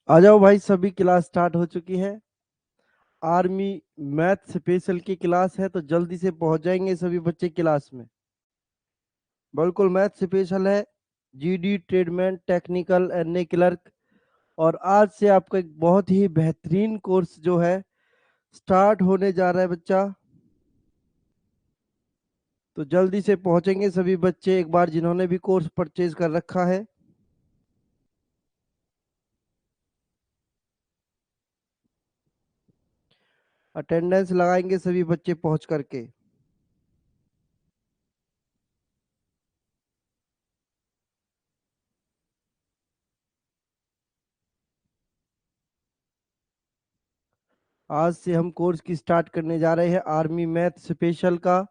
आ जाओ भाई, सभी क्लास स्टार्ट हो चुकी है। आर्मी मैथ स्पेशल की क्लास है तो जल्दी से पहुंच जाएंगे सभी बच्चे क्लास में। बिल्कुल मैथ स्पेशल है, GD tradesman technical NA clerk. और आज से आपका एक बहुत ही बेहतरीन कोर्स जो है स्टार्ट होने जा रहा है बच्चा। तो जल्दी से पहुंचेंगे सभी बच्चे एक बार जिन्होंने भी कोर्स परचेज कर रखा है। अटेंडेंस लगाएंगे सभी बच्चे पहुंच करके। आज से हम कोर्स की स्टार्ट करने जा रहे हैं आर्मी मैथ स्पेशल का।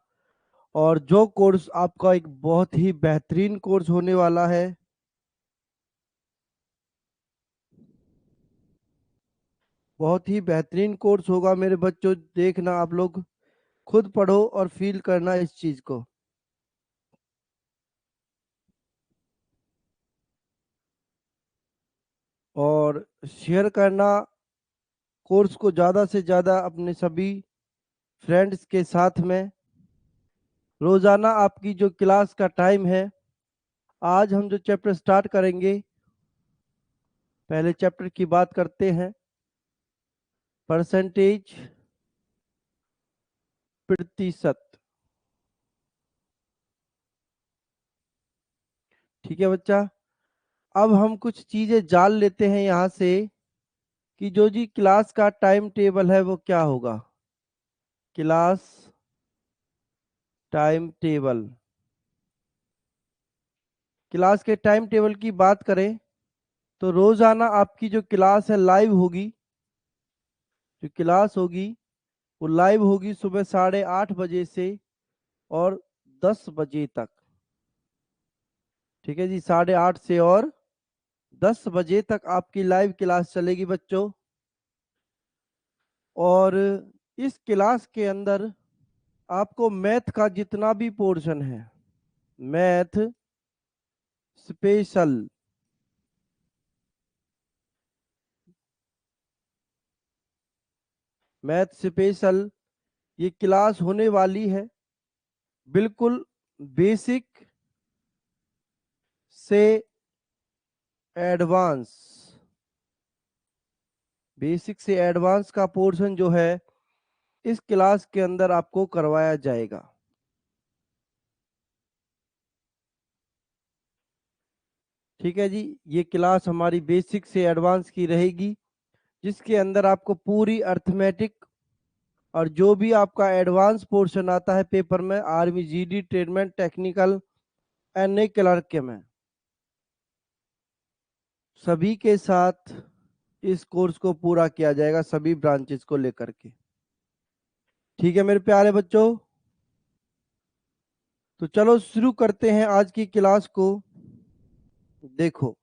और जो कोर्स आपका एक बहुत ही बेहतरीन कोर्स होने वाला है। बहुत ही बेहतरीन कोर्स होगा मेरे बच्चों, देखना आप लोग खुद पढ़ो और फील करना इस चीज को। और शेयर करना कोर्स को ज्यादा से ज्यादा अपने सभी फ्रेंड्स के साथ में। रोजाना आपकी जो क्लास का टाइम है, आज हम जो चैप्टर स्टार्ट करेंगे, पहले चैप्टर की बात करते हैं। परसेंटेज, प्रतिशत। ठीक है बच्चा। अब हम कुछ चीजें जान लेते हैं यहाँ से कि जो जी क्लास का टाइम टेबल है वो क्या होगा। Class time table. क्लास के टाइम टेबल की बात करें तो रोजाना आपकी जो क्लास है लाइव होगी। जो क्लास होगी वो लाइव होगी सुबह 8:30 बजे से और 10 बजे तक। ठीक है जी, 8:30 से और 10 बजे तक आपकी लाइव क्लास चलेगी बच्चों। और इस क्लास के अंदर आपको मैथ का जितना भी पोर्शन है, मैथ स्पेशल, मैथ स्पेशल ये क्लास होने वाली है बिल्कुल बेसिक से एडवांस। बेसिक से एडवांस का पोर्शन जो है इस क्लास के अंदर आपको करवाया जाएगा। ठीक है जी, ये क्लास हमारी बेसिक से एडवांस की रहेगी, जिसके अंदर आपको पूरी अर्थमेटिक और जो भी आपका एडवांस पोर्शन आता है पेपर में, army GD ट्रेडमेंट technical NA clerk के में, सभी के साथ इस कोर्स को पूरा किया जाएगा, सभी ब्रांचेस को लेकर के। ठीक है मेरे प्यारे बच्चों, तो चलो शुरू करते हैं आज की क्लास को। देखो,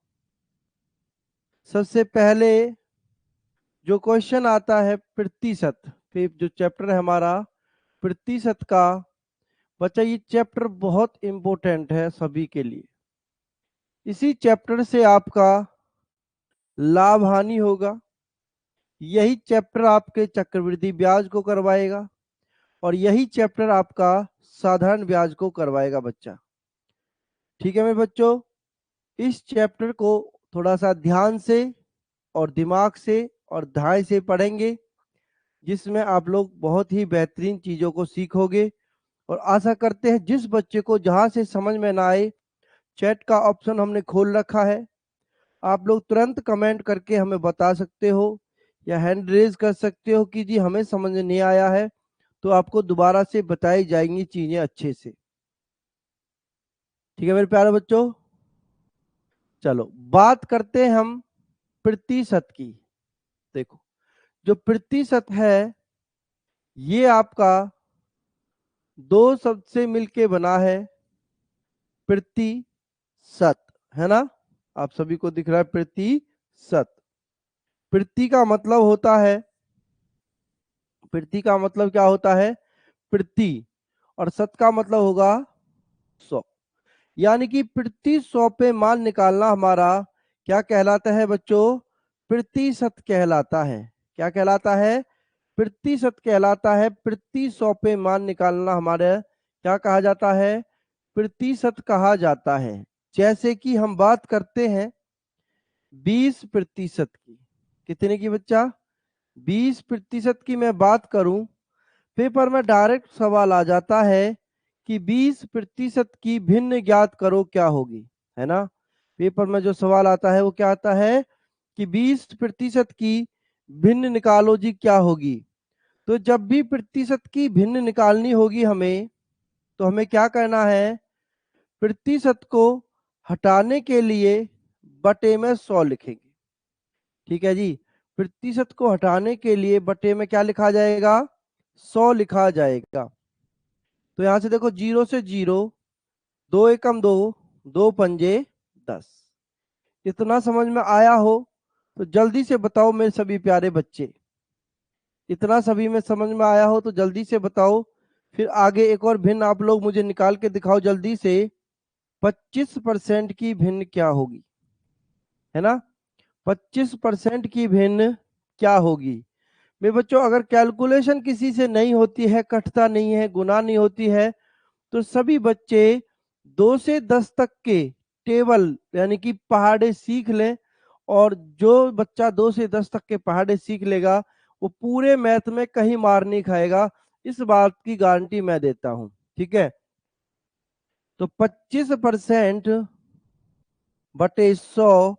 सबसे पहले जो क्वेश्चन आता है प्रतिशत, फिर जो चैप्टर है हमारा प्रतिशत का, बच्चा ये चैप्टर बहुत इंपॉर्टेंट है सभी के लिए। इसी चैप्टर से आपका लाभ हानि होगा। यही चैप्टर आपके चक्रवृद्धि ब्याज को करवाएगा और यही चैप्टर आपका साधारण ब्याज को करवाएगा बच्चा। ठीक है मेरे बच्चों, इस चैप्टर को थोड़ा सा ध्यान से और दिमाग से और धैर्य से पढ़ेंगे, जिसमें आप लोग बहुत ही बेहतरीन चीजों को सीखोगे। और आशा करते हैं जिस बच्चे को जहां से समझ में ना आए, चैट का ऑप्शन हमने खोल रखा है, आप लोग तुरंत कमेंट करके हमें बता सकते हो या हैंड रेज कर सकते हो कि जी हमें समझ नहीं आया है, तो आपको दोबारा से बताई जाएंगी चीजें अच्छे से। ठीक है मेरे प्यारे बच्चों, चलो बात करते हैं हम प्रतिशत की। देखो, जो प्रतिशत है ये आपका दो शब्द से मिलके बना है, प्रतिशत, है ना। आप सभी को दिख रहा है प्रतिशत। प्रति का मतलब होता है, प्रति का मतलब क्या होता है, प्रति, और शत का मतलब होगा 100। यानी कि प्रति 100 पे मान निकालना हमारा क्या कहलाता है बच्चों? प्रतिशत कहलाता है। क्या कहलाता है? प्रतिशत कहलाता है। प्रति 100 पे मान निकालना हमारे क्या कहा जाता है? प्रतिशत कहा जाता है। जैसे कि हम बात करते हैं 20% की। कितने की बच्चा? 20% की मैं बात करूं, पेपर में डायरेक्ट सवाल आ जाता है कि 20% की भिन्न ज्ञात करो क्या होगी, है ना? पेपर में जो सवाल आता है वो क्या आता है कि 20% की भिन्न निकालो जी क्या होगी। तो जब भी प्रतिशत की भिन्न निकालनी होगी हमें, तो हमें क्या करना है? प्रतिशत को हटाने के लिए बटे में 100 लिखेंगे। ठीक है जी। प्रतिशत को हटाने के लिए बटे में क्या लिखा जाएगा? 100 लिखा जाएगा। तो यहां से देखो 0 से 0, 2 एकम 2, 2 पंजे 10। इतना समझ में आया हो तो जल्दी से बताओ मेरे सभी प्यारे बच्चे। इतना सभी में समझ में आया हो तो जल्दी से बताओ। फिर आगे एक और भिन्न आप लोग मुझे निकाल के दिखाओ जल्दी से। 25% की भिन्न क्या होगी, है ना? 25% की भिन्न क्या होगी? मेरे बच्चों, अगर कैलकुलेशन किसी से नहीं होती है, कटता नहीं है, गुना नहीं होती है, तो सभी बच्चे 2 से 10 तक के टेबल यानी कि पहाड़े सीख लें। और जो बच्चा 2 से 10 तक के पहाड़े सीख लेगा वो पूरे मैथ में कहीं मार नहीं खाएगा। इस बात की गारंटी मैं देता हूं। ठीक है, तो 25% बटे 100।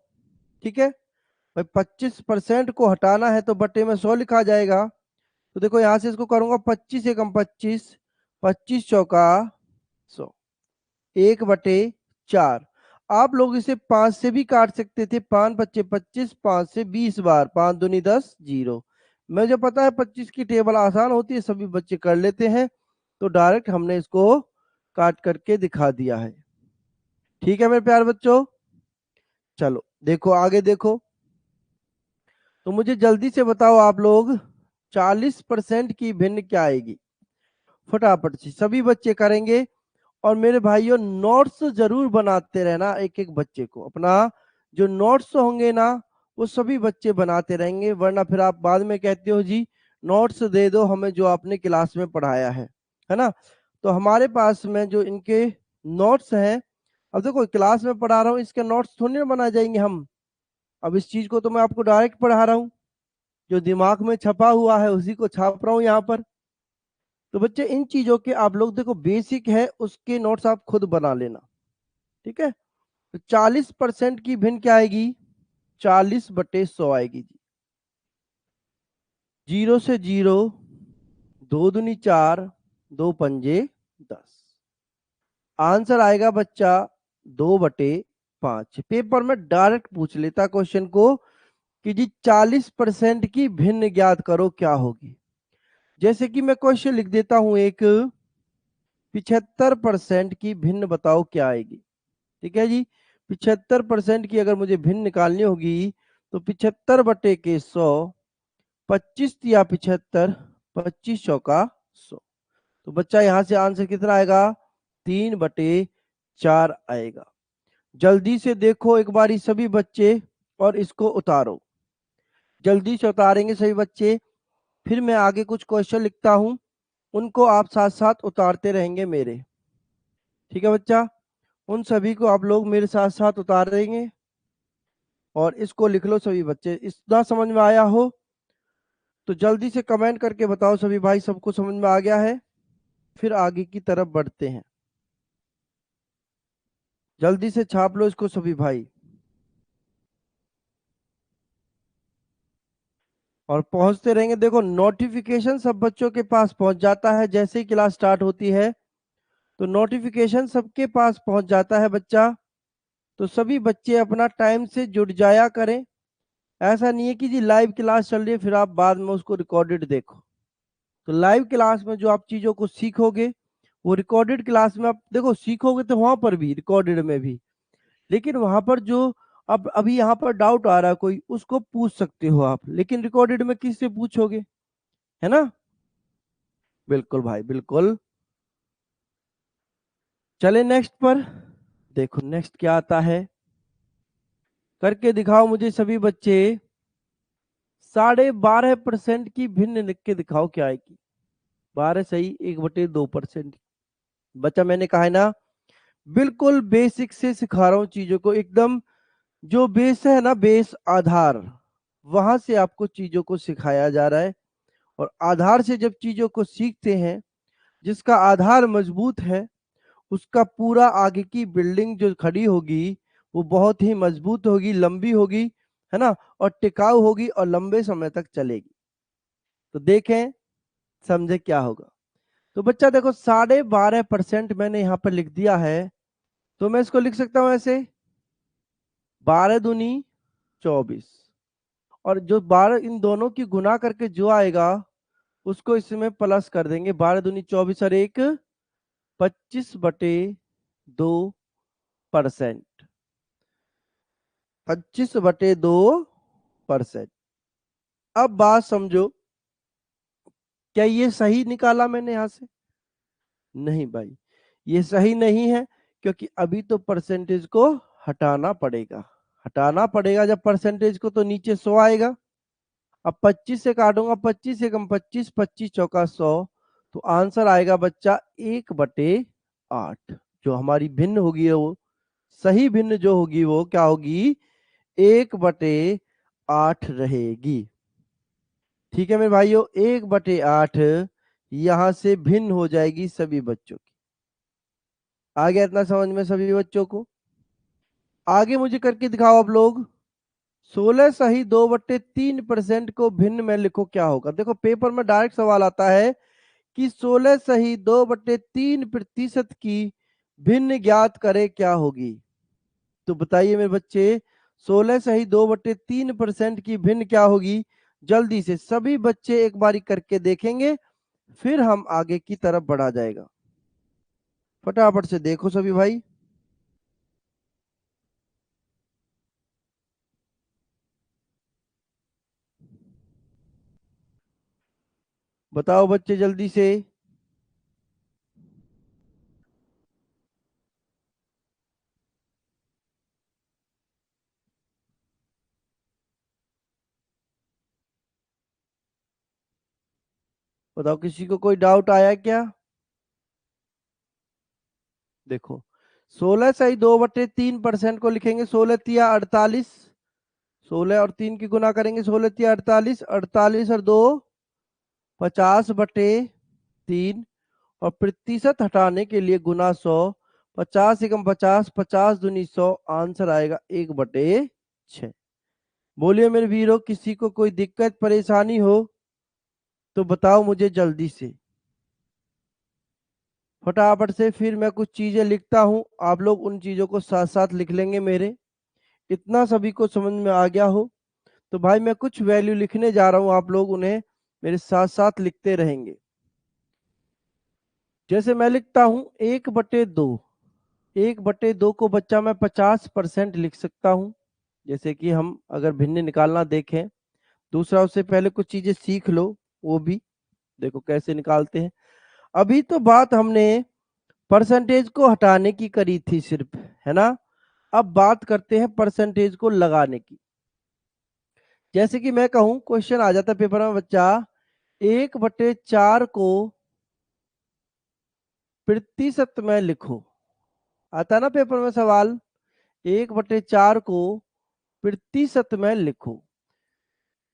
ठीक है भाई, 25% को हटाना है तो बटे में 100 लिखा जाएगा। तो देखो यहां से इसको करूंगा 25 एकम 25, 25 चौका 100, 1/4। आप लोग इसे 5 से भी काट सकते थे। 5 बच्चे 25, 5 से 20 बार, 5 दूनी 10, 0। मुझे पता है 25 की टेबल आसान होती है, सभी बच्चे कर लेते हैं, तो डायरेक्ट हमने इसको काट करके दिखा दिया है। ठीक है मेरे प्यारे बच्चों, चलो देखो आगे देखो। तो मुझे जल्दी से बताओ आप लोग, 40% की भिन्न क्या आएगी? फटाफट से सभी बच्चे करेंगे। और मेरे भाइयों, नोट्स जरूर बनाते रहना। एक एक बच्चे को अपना जो नोट्स होंगे ना, वो सभी बच्चे बनाते रहेंगे, वरना फिर आप बाद में कहते हो जी नोट्स दे दो हमें जो आपने क्लास में पढ़ाया है ना? तो हमारे पास में जो इनके नोट्स हैं, अब देखो क्लास में पढ़ा रहा हूँ, इसके नोट्स थोड़ी ना बना जाएंगे हम। अब इस चीज को तो मैं आपको डायरेक्ट पढ़ा रहा हूँ, जो दिमाग में छपा हुआ है उसी को छाप रहा हूँ यहाँ पर। तो बच्चे इन चीजों के आप लोग देखो, बेसिक है उसके नोट्स आप खुद बना लेना। ठीक है, तो 40% की भिन्न क्या आएगी? 40/100 आएगी जी। 0 से 0, 2 दूनी 4, 2 पंजे 10। आंसर आएगा बच्चा 2/5। पेपर में डायरेक्ट पूछ लेता क्वेश्चन को कि जी 40% की भिन्न ज्ञात करो क्या होगी। जैसे कि मैं क्वेश्चन लिख देता हूं एक, 75% की भिन्न बताओ क्या आएगी। ठीक है जी, 75% की अगर मुझे भिन्न निकालनी होगी तो 75/100, 25 या 75, 25 चौका 100। तो बच्चा यहां से आंसर कितना आएगा? 3/4 आएगा। जल्दी से देखो एक बारी सभी बच्चे और इसको उतारो। जल्दी से उतारेंगे सभी बच्चे, फिर मैं आगे कुछ क्वेश्चन लिखता हूं, उनको आप साथ साथ उतारते रहेंगे मेरे। ठीक है बच्चा, उन सभी को आप लोग मेरे साथ साथ उतार देंगे और इसको लिख लो सभी बच्चे। इतना समझ में आया हो तो जल्दी से कमेंट करके बताओ सभी भाई, सबको समझ में आ गया है? फिर आगे की तरफ बढ़ते हैं। जल्दी से छाप लो इसको सभी भाई। और पहुंचते रहेंगे। देखो नोटिफिकेशन सब बच्चों के पास पहुंच जाता है, जैसे ही क्लास स्टार्ट होती है तो नोटिफिकेशन सबके पास पहुंच जाता है बच्चा। तो सभी बच्चे अपना टाइम से जुड़ जाया करें। ऐसा नहीं है कि जी लाइव क्लास चल रही है फिर आप बाद में उसको रिकॉर्डेड देखो। तो लाइव क्लास में जो आप चीजों को सीखोगे वो रिकॉर्डेड क्लास में आप देखो सीखोगे, तो वहां पर भी रिकॉर्डेड में भी। लेकिन वहां पर जो अब अभी यहाँ पर डाउट आ रहा है कोई, उसको पूछ सकते हो आप, लेकिन रिकॉर्डेड में किससे पूछोगे, है ना? बिल्कुल भाई बिल्कुल। चले नेक्स्ट पर। देखो नेक्स्ट क्या आता है। करके दिखाओ मुझे सभी बच्चे। 12.5% की भिन्न लिख के दिखाओ क्या आएगी। 12 सही, 1/2%। बच्चा मैंने कहा है ना, बिल्कुल बेसिक से सिखा रहा हूं चीजों को, एकदम जो बेस है ना, बेस आधार, वहां से आपको चीजों को सिखाया जा रहा है। और आधार से जब चीजों को सीखते हैं, जिसका आधार मजबूत है, उसका पूरा आगे की बिल्डिंग जो खड़ी होगी वो बहुत ही मजबूत होगी, लंबी होगी, है ना, और टिकाऊ होगी और लंबे समय तक चलेगी। तो देखें, समझे क्या होगा। तो बच्चा देखो 12.5% मैंने यहाँ पर लिख दिया है, तो मैं इसको लिख सकता हूँ ऐसे, 12 दूनी 24, और जो 12 इन दोनों की गुना करके जो आएगा उसको इसमें प्लस कर देंगे। 12 दूनी 24 और 1 25/2%। 25/2%। अब बात समझो, क्या ये सही निकाला मैंने यहां से? नहीं भाई, ये सही नहीं है, क्योंकि अभी तो परसेंटेज को हटाना पड़ेगा। हटाना पड़ेगा जब परसेंटेज को, तो नीचे 100 आएगा। अब 25 से काटूंगा, 25 से कम 25, 25 चौका 100, तो आंसर आएगा बच्चा 1/8। जो हमारी भिन्न होगी वो सही भिन्न जो होगी वो क्या होगी? 1/8 रहेगी। ठीक है मेरे भाइयों, 1/8 यहां से भिन्न हो जाएगी सभी बच्चों की। आ गया इतना समझ में सभी बच्चों को? आगे मुझे करके दिखाओ आप लोग। 16 सही 2/3% को भिन्न में लिखो क्या होगा। देखो पेपर में डायरेक्ट सवाल आता है कि 16 सही 2/3% की भिन्न ज्ञात करे क्या होगी। तो बताइए मेरे बच्चे, 16 सही 2/3% की भिन्न क्या होगी? जल्दी से सभी बच्चे एक बारी करके देखेंगे, फिर हम आगे की तरफ बढ़ा जाएगा। फटाफट से देखो सभी भाई। बताओ बच्चे जल्दी से। बताओ किसी को कोई डाउट आया क्या? देखो 16 सही 2/3% को लिखेंगे, 16 तिया 48, 16 और 3 की गुना करेंगे, 16 तिया 48, 48 और 2 50/3, और प्रतिशत हटाने के लिए गुना 100, 50 एकम 50, 50 दूनी 100, आंसर आएगा 1/6। बोलिए मेरे वीरों, किसी को कोई दिक्कत परेशानी हो तो बताओ मुझे जल्दी से, फटाफट से। फिर मैं कुछ चीजें लिखता हूं, आप लोग उन चीजों को साथ साथ लिख लेंगे मेरे। इतना सभी को समझ में आ गया हो तो भाई मैं कुछ वैल्यू लिखने जा रहा हूं, आप लोग उन्हें मेरे साथ साथ लिखते रहेंगे। जैसे मैं लिखता हूं 1/2, 1/2 को बच्चा मैं 50% लिख सकता हूं। जैसे कि हम अगर भिन्न निकालना देखें, दूसरा उससे पहले कुछ चीजें सीख लो, वो भी देखो कैसे निकालते हैं। अभी तो बात हमने परसेंटेज को हटाने की करी थी सिर्फ, है ना। अब बात करते हैं परसेंटेज को लगाने की। जैसे कि मैं कहूं, क्वेश्चन आ जाता है पेपर में बच्चा, 1/4 को प्रतिशत में लिखो। आता है ना पेपर में सवाल, 1/4 को प्रतिशत में लिखो।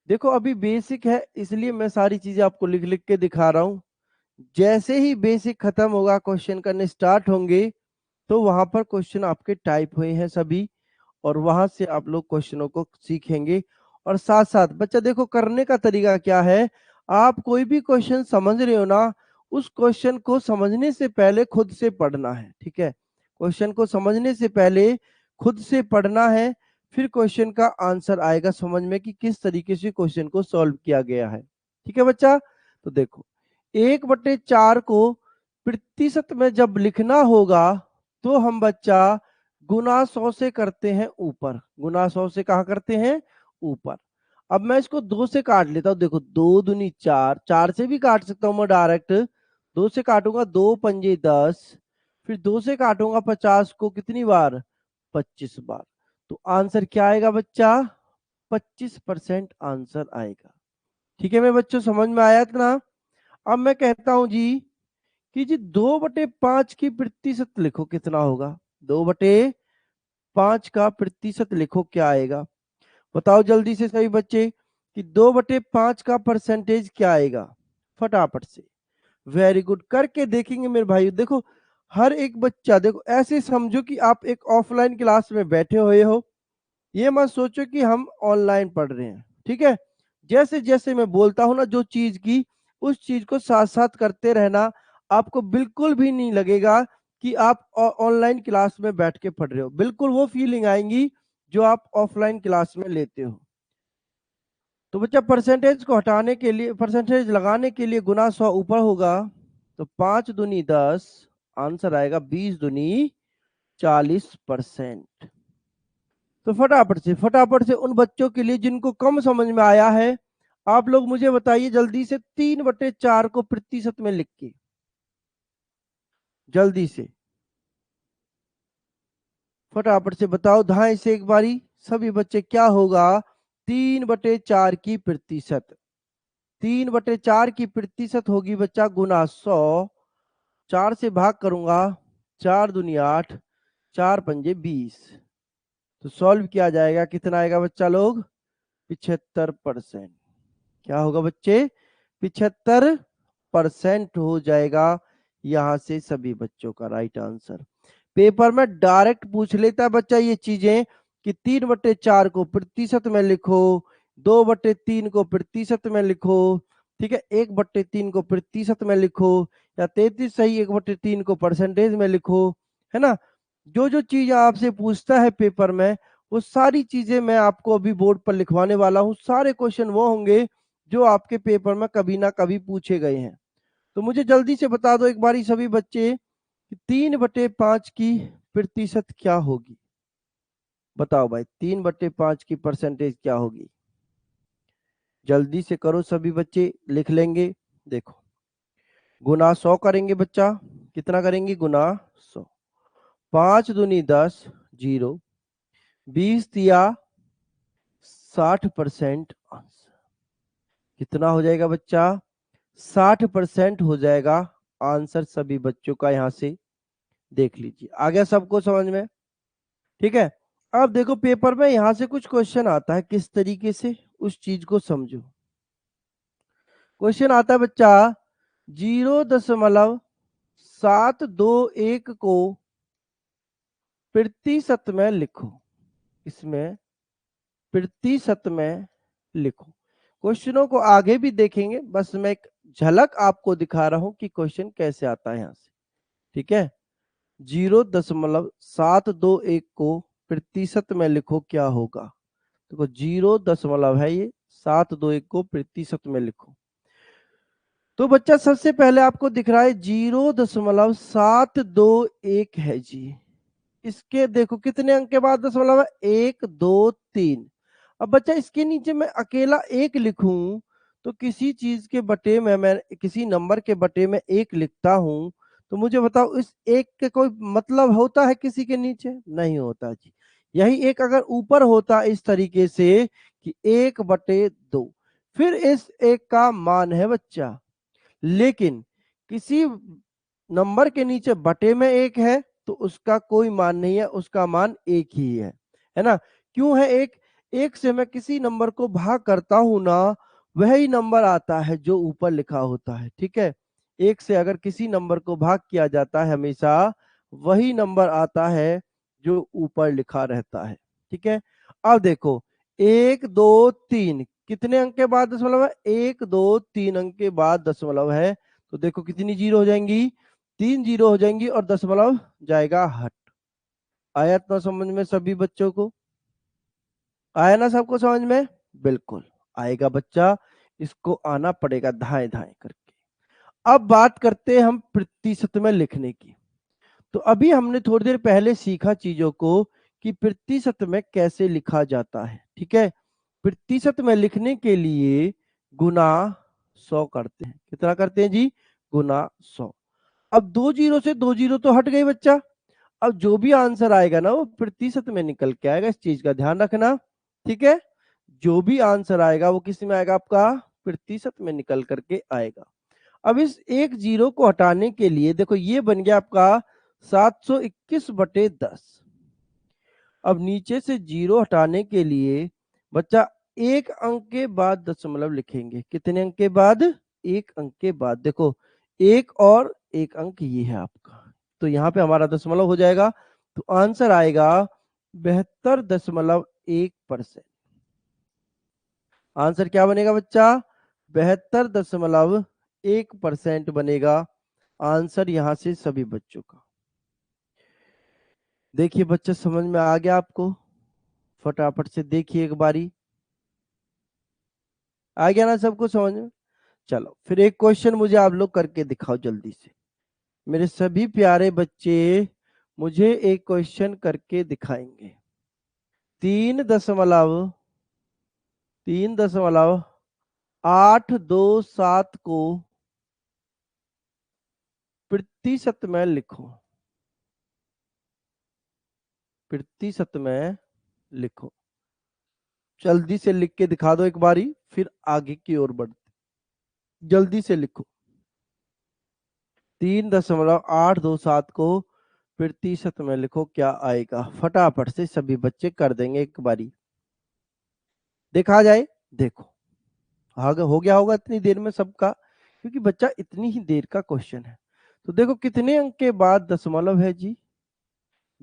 देखो अभी बेसिक है, इसलिए मैं सारी चीजें आपको लिख लिख के दिखा रहा हूं। जैसे ही बेसिक खत्म होगा, क्वेश्चन करने स्टार्ट होंगे, तो वहां पर क्वेश्चन आपके टाइप हुए हैं सभी, और वहां से आप लोग क्वेश्चनों को सीखेंगे। और साथ साथ बच्चा देखो करने का तरीका क्या है, आप कोई भी क्वेश्चन समझ रहे हो ना, उस क्वेश्चन को समझने से पहले खुद से पढ़ना है। ठीक है, क्वेश्चन को समझने से पहले खुद से पढ़ना है, फिर क्वेश्चन का आंसर आएगा समझ में कि किस तरीके से क्वेश्चन को सॉल्व किया गया है। ठीक है बच्चा, तो देखो 1/4 को प्रतिशत में जब लिखना होगा, तो हम बच्चा गुना 100 से करते हैं ऊपर। गुना 100 से कहा करते हैं? ऊपर। अब मैं इसको 2 से काट लेता हूं। देखो 2 दूनी 4, 4 से भी काट सकता हूं मैं डायरेक्ट। 2 से काटूंगा, 2 पंजे 10, फिर 2 से काटूंगा 50 को कितनी बार? 25 बार। तो आंसर क्या आएगा बच्चा? 25% आंसर आएगा। ठीक है मेरे बच्चों, समझ में आया ना? अब मैं कहता हूं जी कि जी 2/5 की प्रतिशत लिखो, कितना होगा? 2/5 का प्रतिशत लिखो, क्या आएगा? बताओ जल्दी से सभी बच्चे कि 2/5 का परसेंटेज क्या आएगा, फटाफट से। वेरी गुड, करके देखेंगे मेरे भाई। देखो हर एक बच्चा, देखो ऐसे समझो कि आप एक ऑफलाइन क्लास में बैठे हुए हो, ये मत सोचो कि हम ऑनलाइन पढ़ रहे हैं। ठीक है, जैसे जैसे मैं बोलता हूं ना जो चीज की, उस चीज को साथ साथ करते रहना। आपको बिल्कुल भी नहीं लगेगा कि आप ऑनलाइन क्लास में बैठ के पढ़ रहे हो, बिल्कुल वो फीलिंग आएंगी जो आप ऑफलाइन क्लास में लेते हो। तो बच्चा परसेंटेज को हटाने के लिए, परसेंटेज लगाने के लिए गुना 100 ऊपर होगा, तो 5 दूनी 10, आंसर आएगा 20 दूनी 40%। तो फटाफट से उन बच्चों के लिए जिनको कम समझ में आया है, आप लोग मुझे बताइए जल्दी से 3/4 को प्रतिशत में लिख के, जल्दी से फटाफट से बताओ धाए से एक बारी सभी बच्चे, क्या होगा 3/4 की प्रतिशत? 3/4 की प्रतिशत होगी बच्चा गुना 100, 4 से भाग करूंगा, 4 दूनी 8, 4 पंजे 20। तो सॉल्व किया जाएगा, कितना आएगा बच्चा लोग? 75%। क्या होगा बच्चे? 75% हो जाएगा यहां से सभी बच्चों का राइट आंसर। पेपर में डायरेक्ट पूछ लेता है बच्चा ये चीजें कि 3/4 को प्रतिशत में लिखो, 2/3 को प्रतिशत में लिखो, ठीक है, 1/3 को प्रतिशत में लिखो, या 33 सही 1/3 को परसेंटेज में लिखो, है ना? जो जो चीज आपसे पूछता है पेपर में, वो सारी चीजें मैं आपको अभी बोर्ड पर लिखवाने वाला हूँ। सारे क्वेश्चन वो होंगे जो आपके पेपर में कभी ना कभी पूछे गए हैं। तो मुझे जल्दी से बता दो एक बारी सभी बच्चे कि 3/5 की प्रतिशत क्या होगी? बताओ भाई, 3/5 की परसेंटेज क्या होगी? जल्दी से करो सभी बच्चे, लिख लेंगे। देखो गुना 100 करेंगे बच्चा, कितना करेंगे? गुना 100। 5 दूनी 10, 0, 20 दिया 60%, आंसर कितना हो जाएगा बच्चा? 60% हो जाएगा आंसर सभी बच्चों का। यहां से देख लीजिए, आ गया सबको समझ में? ठीक है, अब देखो पेपर में यहां से कुछ क्वेश्चन आता है, किस तरीके से उस चीज को समझो। क्वेश्चन आता है बच्चा 0.721 को प्रतिशत में लिखो। इसमें प्रतिशत में लिखो। क्वेश्चनों को आगे भी देखेंगे, बस मैं एक झलक आपको दिखा रहा हूं कि क्वेश्चन कैसे आता है यहां से। ठीक है, 0.721 को प्रतिशत में लिखो, क्या होगा? देखो 0 है ये, 721 को प्रतिशत में लिखो। तो बच्चा सबसे पहले आपको दिख रहा है 0.721 है जी। इसके देखो कितने अंक के बाद दशमलव है? 1 2 3। अब बच्चा इसके नीचे मैं अकेला एक लिखूं तो किसी चीज के बटे में, मैं किसी नंबर के बटे में एक लिखता हूं, तो मुझे बताओ इस एक के कोई मतलब होता है किसी के नीचे? नहीं होता जी। यही एक अगर ऊपर होता इस तरीके से कि 1/2, फिर इस एक का मान है बच्चा। लेकिन किसी नंबर के नीचे बटे में एक है तो उसका कोई मान नहीं है, उसका मान एक ही है ना? क्यों है एक? एक से मैं किसी नंबर को भाग करता हूं ना, वही नंबर आता है जो ऊपर लिखा होता है। ठीक है, एक से अगर किसी नंबर को भाग किया जाता है हमेशा वही नंबर आता है जो ऊपर लिखा रहता है। ठीक है, अब देखो 1 2 3 कितने अंक के बाद दशमलव है? 1 2 3 अंक के बाद दशमलव है, तो देखो कितनी जीरो हो जाएंगी? 3 जीरो हो जाएंगी और दशमलव जाएगा हट। आया तो समझ में सभी बच्चों को? आया ना सबको समझ में? बिल्कुल आएगा बच्चा, इसको आना पड़ेगा धाए धाए करके। अब बात करते हैं हम प्रतिशत में लिखने की। तो अभी हमने थोड़ी देर पहले सीखा चीजों को कि प्रतिशत में कैसे लिखा जाता है। ठीक है, प्रतिशत में लिखने के लिए गुना 100 करते हैं। कितना करते हैं जी? गुना 100। अब 2 जीरो से 2 जीरो तो हट गई बच्चा। अब जो भी आंसर आएगा ना वो प्रतिशत में निकल के आएगा, इस चीज का ध्यान रखना, ठीक है। जो भी आंसर आएगा वो किस में आएगा, आपका प्रतिशत में निकल करके आएगा। अब इस एक जीरो को हटाने के लिए देखो ये बन गया आपका 721/10। अब नीचे से जीरो हटाने के लिए बच्चा एक अंक के बाद दशमलव लिखेंगे। कितने अंक के बाद, एक अंक के बाद। देखो एक और एक अंक ये है आपका, तो यहाँ पे हमारा दशमलव हो जाएगा, तो आंसर आएगा 72.1%। आंसर क्या बनेगा बच्चा, 72.1% बनेगा आंसर यहाँ से सभी बच्चों का। देखिए बच्चे समझ में आ गया आपको, फटाफट से देखिए एक बारी, आ गया ना सबको समझ में। चलो फिर एक क्वेश्चन मुझे आप लोग करके दिखाओ जल्दी से, मेरे सभी प्यारे बच्चे मुझे एक क्वेश्चन करके दिखाएंगे। 3.827 को प्रतिशत में लिखो, प्रतिशत में लिखो। जल्दी से लिख के दिखा दो एक बारी, फिर आगे की ओर बढ़ते। जल्दी से लिखो, 3.827 को प्रतिशत में लिखो, क्या आएगा। फटाफट से सभी बच्चे कर देंगे एक बारी, देखा जाए। देखो आगे हो गया होगा इतनी देर में सबका, क्योंकि बच्चा इतनी ही देर का क्वेश्चन है। तो देखो कितने अंक के बाद दशमलव है जी,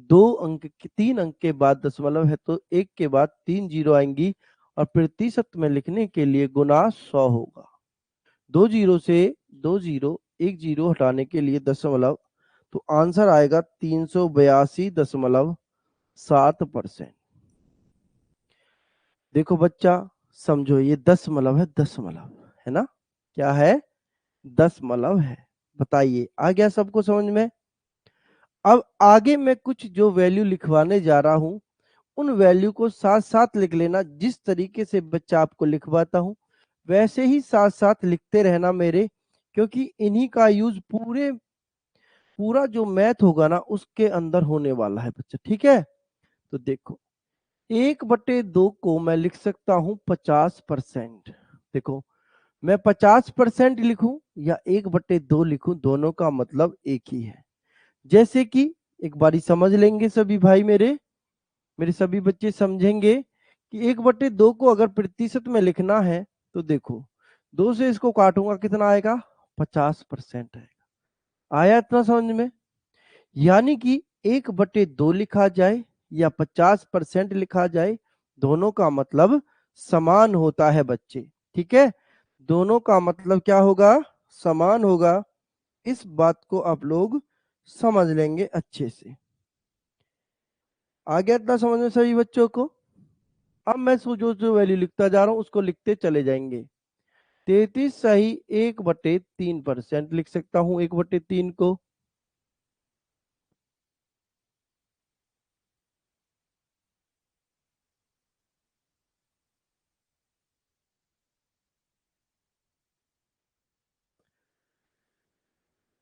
2 अंक, 3 अंक के बाद दशमलव है, तो एक के बाद 3 जीरो आएंगी, और प्रतिशत में लिखने के लिए गुना 100 होगा। 2 जीरो से 2 जीरो, 1 जीरो हटाने के लिए दशमलव, तो आंसर आएगा 382.7%। देखो बच्चा समझो, ये दशमलव है, दशमलव है ना, क्या है, दशमलव है। बताइए आ गया सबको समझ में। अब आगे मैं कुछ जो वैल्यू लिखवाने जा रहा हूं, उन वैल्यू को साथ साथ लिख लेना। जिस तरीके से बच्चा आपको लिखवाता हूं वैसे ही साथ साथ लिखते रहना मेरे, क्योंकि इन्हीं का यूज पूरा जो मैथ होगा ना उसके अंदर होने वाला है बच्चा, ठीक है। तो देखो 1/2 को मैं लिख सकता हूं 50%। देखो मैं 50% लिखूं या 1/2 लिखूं, दोनों का मतलब एक ही है। जैसे कि एक बारी समझ लेंगे सभी भाई, मेरे सभी बच्चे समझेंगे कि 1/2 को अगर प्रतिशत में लिखना है तो देखो 2 से इसको काटूंगा, कितना आएगा, 50% आएगा। आया इतना समझ में। यानी कि 1/2 लिखा जाए या 50% लिखा जाए, दोनों का मतलब समान होता है बच्चे, ठीक है। दोनों का मतलब क्या होगा, समान होगा। इस बात को आप लोग समझ लेंगे अच्छे से। आ गया इतना समझ में सभी बच्चों को। अब मैं जो जो वैल्यू लिखता जा रहा हूं उसको लिखते चले जाएंगे। 33 सही 1/3% लिख सकता हूं, 1/3 को।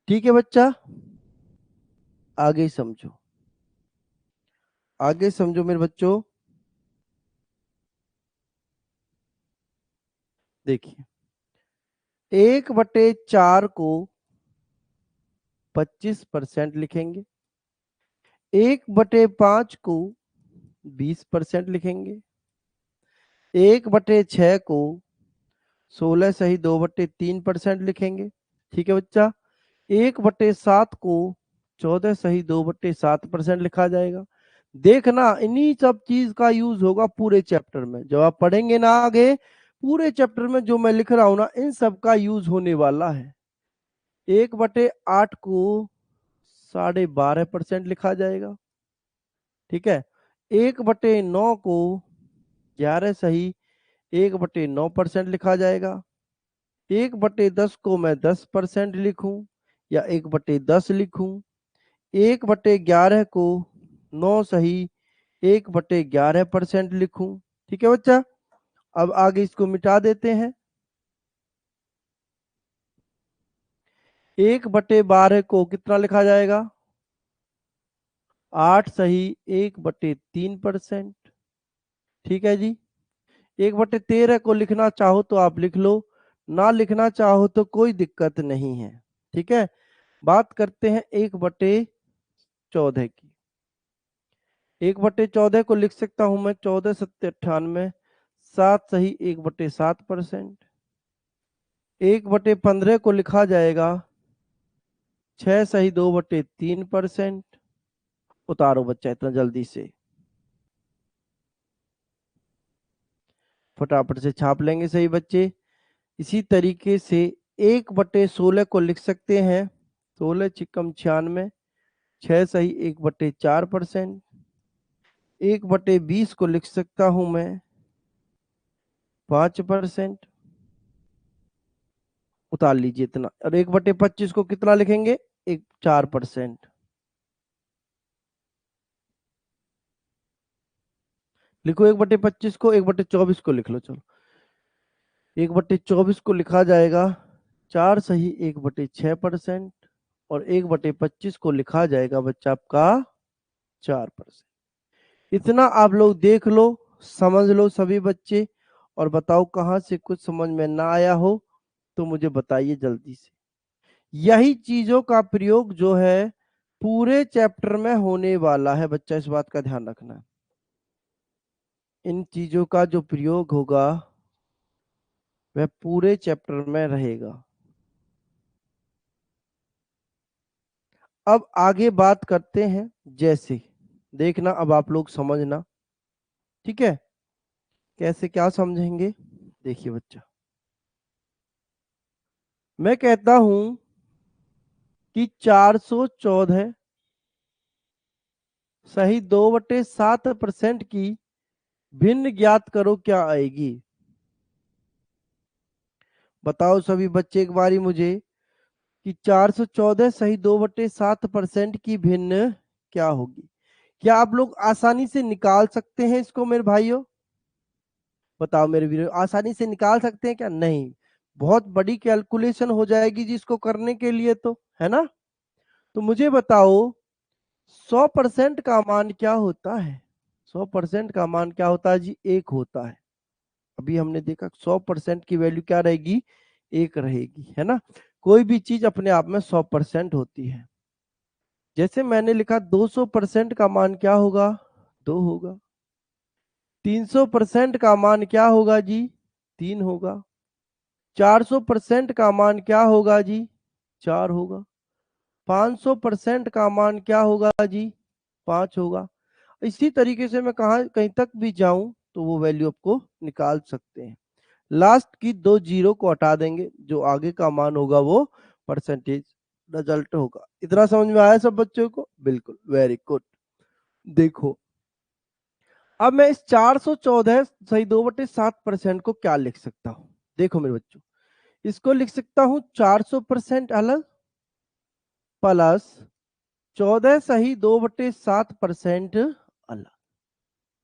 ठीक है बच्चा, आगे समझो, आगे समझो मेरे बच्चों। देखिए 1/4 को 25% लिखेंगे, 1/5 को 20% लिखेंगे, 1/6 को 16 सही 2/3% लिखेंगे, ठीक है बच्चा। 1/7 को 14 सही 2/7% लिखा जाएगा। देखना इन्हीं सब चीज का यूज होगा पूरे चैप्टर में, जब आप पढ़ेंगे ना आगे पूरे चैप्टर में जो मैं लिख रहा हूं ना इन सब का यूज होने वाला है। 1/8 को 12.5% लिखा जाएगा, ठीक है। 1/9 को 11 सही 1/9% लिखा जाएगा। 1/10 को मैं 10% लिखूं या 1/10 लिखूं। 1/11 को 9 सही 1/11% लिखूं, ठीक है बच्चा। अब आगे इसको मिटा देते हैं। 1/12 को कितना लिखा जाएगा, 8 सही 1/3%। ठीक है जी। 1/13 को लिखना चाहो तो आप लिख लो, ना लिखना चाहो तो कोई दिक्कत नहीं है। ठीक है, बात करते हैं 1/14 की। 1/14 को लिख सकता हूं मैं 14 सत्ते 98, 7 सही 1/7%। 1/15 को लिखा जाएगा 6 सही 2/3%। उतारो बच्चा इतना जल्दी से, फटाफट से छाप लेंगे सही बच्चे। इसी तरीके से 1/16 को लिख सकते हैं 16 चिकम 96, 6 सही 1/4%। 1/20 को लिख सकता हूं मैं 5%। उतार लीजिए इतना। और 1/25 को कितना लिखेंगे? 4%। लिखो 1/25 को, 1/24 को लिख लो। चलो 1/24 को लिखा जाएगा 4 सही 1/6%। और 1/25 को लिखा जाएगा बच्चा आपका 4%। इतना आप लोग देख लो, समझ लो सभी बच्चे, और बताओ कहाँ से कुछ समझ में ना आया हो तो मुझे बताइए जल्दी से। यही चीजों का प्रयोग जो है पूरे चैप्टर में होने वाला है बच्चा, इस बात का ध्यान रखना। इन चीजों का जो प्रयोग होगा वह पूरे चैप्टर में रहेगा। अब आगे बात करते हैं, जैसे देखना, अब आप लोग समझना। ठीक है, कैसे क्या समझेंगे? देखिए बच्चा, मैं कहता हूं कि 414 सही 2/7% की भिन्न ज्ञात करो, क्या आएगी? बताओ सभी बच्चे एक बारी मुझे कि 414 सही 2/7% की भिन्न क्या होगी? क्या आप लोग आसानी से निकाल सकते हैं इसको मेरे भाइयों? बताओ मेरे वीडियो, आसानी से निकाल सकते हैं क्या? नहीं, बहुत बड़ी कैलकुलेशन हो जाएगी जी इसको करने के लिए, तो है ना। तो मुझे बताओ 100% का मान क्या होता है? 100% का मान क्या होता है जी? 1 होता है। अभी हमने देखा 100% की वैल्यू क्या रहेगी? 1 रहेगी, है ना। कोई भी चीज अपने आप में 100% होती है। जैसे मैंने लिखा 200% का मान क्या होगा? 2 होगा। 300% का मान क्या होगा जी? 3 होगा। 400% का मान क्या होगा जी? 4 होगा। 500% का मान क्या होगा जी? 5 होगा। इसी तरीके से मैं कहीं तक भी जाऊं तो वो वैल्यू आपको निकाल सकते हैं। लास्ट की 2 जीरो को हटा देंगे, जो आगे का मान होगा वो परसेंटेज रिजल्ट होगा। इतना समझ में आया सब बच्चों को? बिल्कुल, वेरी गुड। देखो अब मैं इस 414 सही 2/7% को क्या लिख सकता हूं? देखो मेरे बच्चों, इसको लिख सकता हूं 400% अलग प्लस 14 सही 2/7% अलग।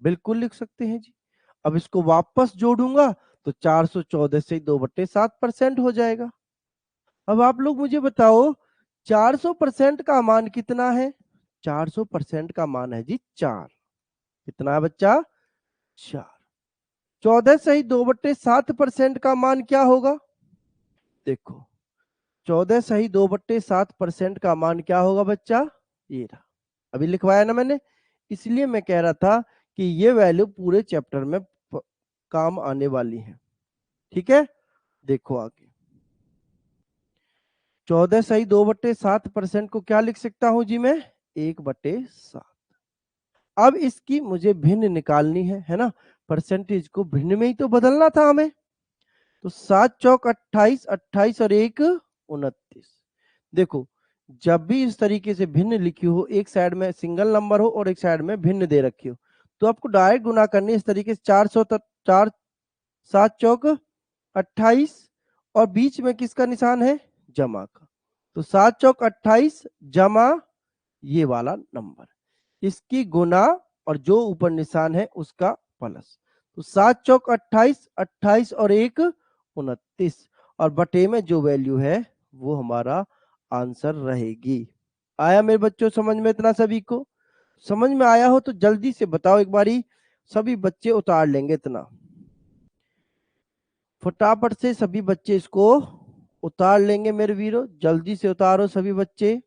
बिल्कुल लिख सकते हैं जी। अब इसको वापस जोड़ूंगा तो 414 से 2/7% हो जाएगा। अब आप लोग मुझे बताओ 400% का मान कितना है? 400% का मान है जी 4। कितना है बच्चा? 4। 14 सही 2/7% का मान क्या होगा? देखो 14 सही 2/7% का मान क्या होगा बच्चा? ये रहा, अभी लिखवाया ना मैंने। इसलिए मैं कह रहा था कि ये वैल्यू पूरे चैप्टर में काम आने वाली है। ठीक है, देखो आगे 14 सही 2/7% को क्या लिख सकता हूं जी मैं? 1/7। अब इसकी मुझे भिन्न निकालनी है ना। परसेंटेज को भिन्न में ही तो बदलना था हमें। तो 7 चौक 28, 28 और 1 29। देखो जब भी इस तरीके से भिन्न लिखी हो, एक साइड में सिंगल नंबर हो और एक साइड में भिन्न दे रखी हो, तो आपको डायरेक्ट गुना करनी है इस तरीके से। 4 7 चौक 28 और बीच में किसका निशान है? जमा का। तो 7 चौक 28 जमा ये वाला नंबर, इसकी गुना और जो ऊपर निशान है उसका प्लस। तो 7 चौक 28, 28 और 1 29, और बटे में जो वैल्यू है वो हमारा आंसर रहेगी। आया मेरे बच्चों समझ में इतना सभी को? समझ में आया हो तो जल्दी से बताओ एक बारी, सभी बच्चे उतार लेंगे इतना। फटाफट से सभी बच्चे इसको उतार लेंगे मेरे वीरों, जल्दी से उतारो सभी बच्चे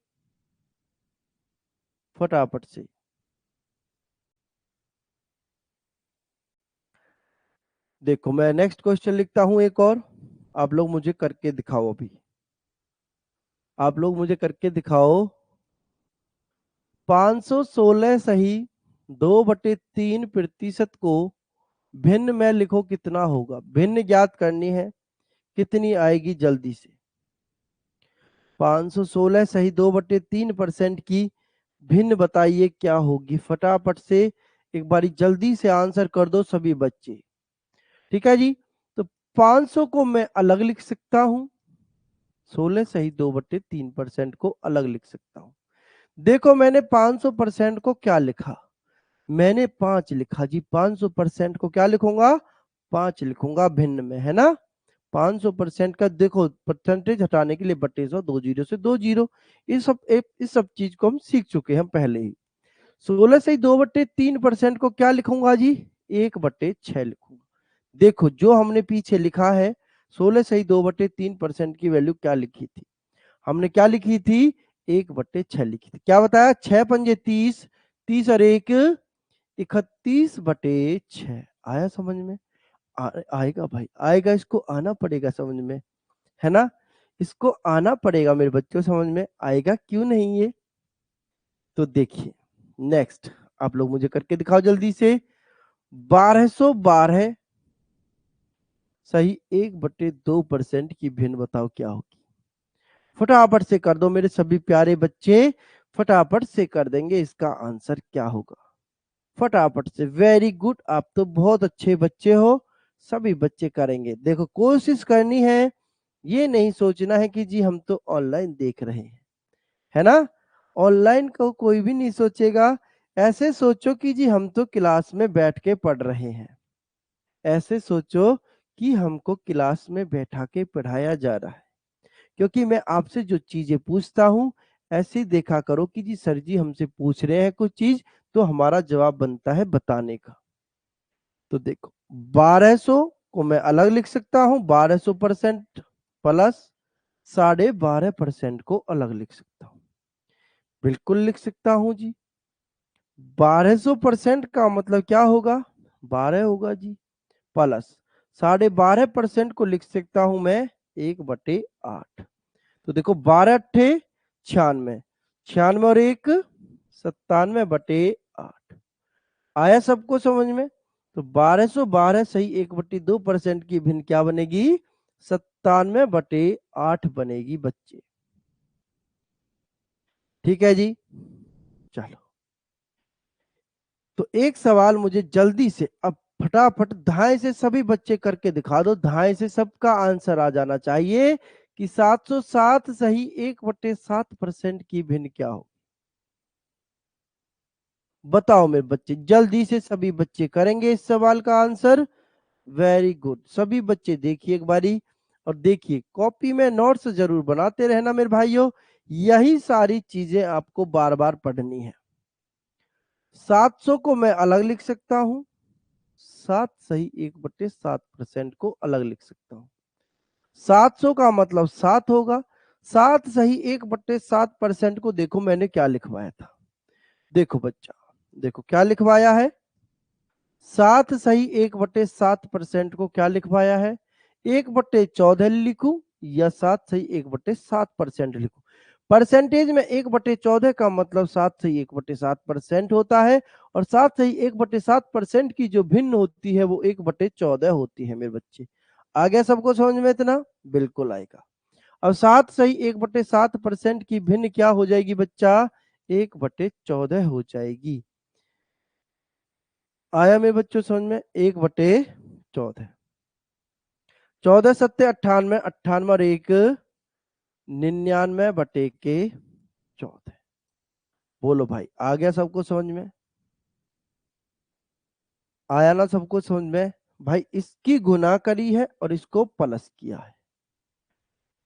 फटाफट से। देखो मैं नेक्स्ट क्वेश्चन लिखता हूं एक और, आप लोग मुझे करके दिखाओ। अभी आप लोग मुझे करके दिखाओ। 516 सही 2/3% को भिन्न में लिखो कितना होगा। भिन्न ज्ञात करनी है, कितनी आएगी जल्दी से। 516 सही 2/3% की भिन्न बताइए क्या होगी। फटाफट से एक बारी जल्दी से आंसर कर दो सभी बच्चे। ठीक है जी, तो 500 को मैं अलग लिख सकता हूं, 16 सही 2/3% को अलग लिख सकता हूं। देखो मैंने 500% को क्या लिखा, मैंने 5 लिखा जी। 500% को क्या लिखूंगा, 5 लिखूंगा भिन्न में, है ना। 500% का देखो परसेंटेज हटाने के लिए बटे 100, 2 जीरो से 2 जीरो, इस सब चीज को हम सीख चुके हैं पहले ही। 16 से 2/3% को क्या लिखूंगा जी, 1/6 लिखूंगा। देखो जो हमने पीछे लिखा है 16 से 2/3% की वैल्यू क्या लिखी थी, हमने क्या लिखी थी, 1/6 लिखी थी। क्या बताया, 6 पंजे 30, 30 और 1 31/6। आया समझ में, आएगा भाई, आएगा, इसको आना पड़ेगा समझ में, है ना। इसको आना पड़ेगा मेरे बच्चों, समझ में आएगा क्यों नहीं ये। तो देखिए नेक्स्ट, आप लोग मुझे करके दिखाओ जल्दी से। 1212 सही 1/2% की भिन्न बताओ क्या होगी। फटाफट से कर दो मेरे सभी प्यारे बच्चे, फटाफट से कर देंगे इसका आंसर क्या होगा। फटाफट से, वेरी गुड, आप तो बहुत अच्छे बच्चे हो, सभी बच्चे करेंगे। देखो कोशिश करनी है, ये नहीं सोचना है कि जी हम तो ऑनलाइन देख रहे हैं, है ना। ऑनलाइन को कोई भी नहीं सोचेगा, ऐसे सोचो कि जी हम तो क्लास में बैठ के पढ़ रहे हैं। ऐसे सोचो कि हमको क्लास में बैठा के पढ़ाया जा रहा है, क्योंकि मैं आपसे जो चीजें पूछता हूं ऐसे देखा करो कि जी सर जी हमसे पूछ रहे हैं कुछ चीज, तो हमारा जवाब बनता है बताने का। तो देखो 1200 को मैं अलग लिख सकता हूं, 1200% प्लस 12.5% को अलग लिख सकता हूं, बिल्कुल लिख सकता हूं जी। 1200% का मतलब क्या होगा, 12 होगा जी, प्लस 12.5% को लिख सकता हूं मैं 1/8। तो देखो 12 अट्ठे 96, 96 और 1 97/8। आया सबको समझ में। तो 1212 सही 1/2% की भिन्न क्या बनेगी, 97/8 बनेगी बच्चे। ठीक है जी, चलो तो एक सवाल मुझे जल्दी से अब फटाफट धाए से सभी बच्चे करके दिखा दो, धाए से सबका आंसर आ जाना चाहिए कि 707 सही 1/7% की भिन्न क्या हो। बताओ मेरे बच्चे, जल्दी से सभी बच्चे करेंगे इस सवाल का आंसर। वेरी गुड, सभी बच्चे देखिए एक बारी, और देखिए कॉपी में नोट्स जरूर बनाते रहना मेरे भाइयों, यही सारी चीजें आपको बार बार पढ़नी है। 700 को मैं अलग लिख सकता हूं, 7 सही 1/7% को अलग लिख सकता हूं। 700 का मतलब 7 होगा, 7 सही 1/7% को देखो मैंने क्या लिखवाया था। देखो बच्चा, देखो क्या लिखवाया है, 7 सही 1/7% को क्या लिखवाया है, 1/14 लिखूं या 7 सही 1/7% लिखूं। परसेंटेज में 1/14 का मतलब 7 सही 1/7% होता है, और 7 सही 1/7% की जो भिन्न होती है वो 1/14 होती है मेरे बच्चे। आ गया सबको समझ में इतना, बिल्कुल आएगा। अब 7 सही 1/7% की भिन्न क्या हो जाएगी बच्चा, 1/14 हो जाएगी। आया मेरे बच्चों समझ में, 1/14, 14 सत्ते 98, 98 और 1 99/14। बोलो भाई, आ गया सबको समझ में, आया ना सबको समझ में। भाई इसकी गुना करी है और इसको प्लस किया है।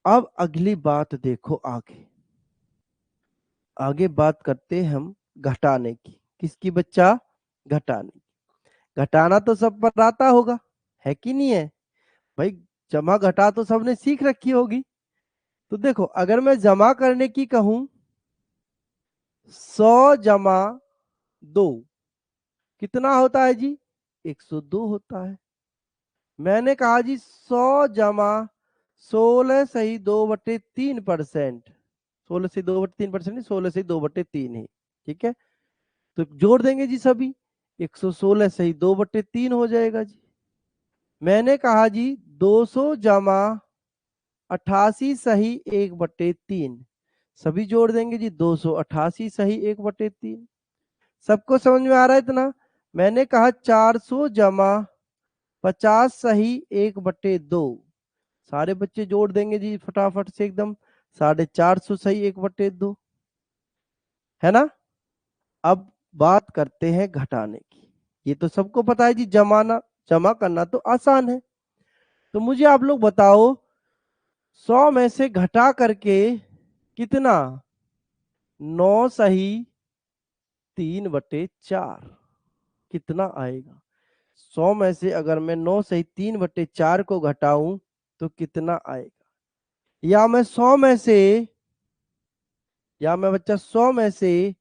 अब अगली बात देखो, आगे आगे बात करते हैं हम घटाने की। किसकी बच्चा? घटाने। घटाना तो सब पर आता होगा, है कि नहीं है भाई? जमा घटा तो सबने सीख रखी होगी। तो देखो, अगर मैं जमा करने की कहूं, 100 जमा 2 कितना होता है जी? 102 होता है। मैंने कहा जी 100 जमा 16 सही 2/3%। 16 से 2/3% नहीं, 16 से 2/3 ही, ठीक है। तो जोड़ देंगे जी सभी, 116 सही 2/3 हो जाएगा जी। मैंने कहा जी 200 जमा 88 सही 1/3, सभी जोड़ देंगे जी, 288 सही 1/3। सबको समझ में आ रहा है इतना? मैंने कहा 400 जमा 50 सही 1/2, सारे बच्चे जोड़ देंगे जी फटाफट से एकदम, 450 सही 1/2, है ना। अब बात करते हैं घटाने की। ये तो सबको पता है जी, जमा करना तो आसान है। तो मुझे आप लोग बताओ, 100 में से घटा करके कितना? 9 सही 3/4 कितना आएगा? 100 में से अगर मैं 9 सही 3/4 को घटाऊं तो कितना आएगा? या मैं बच्चा 100 में से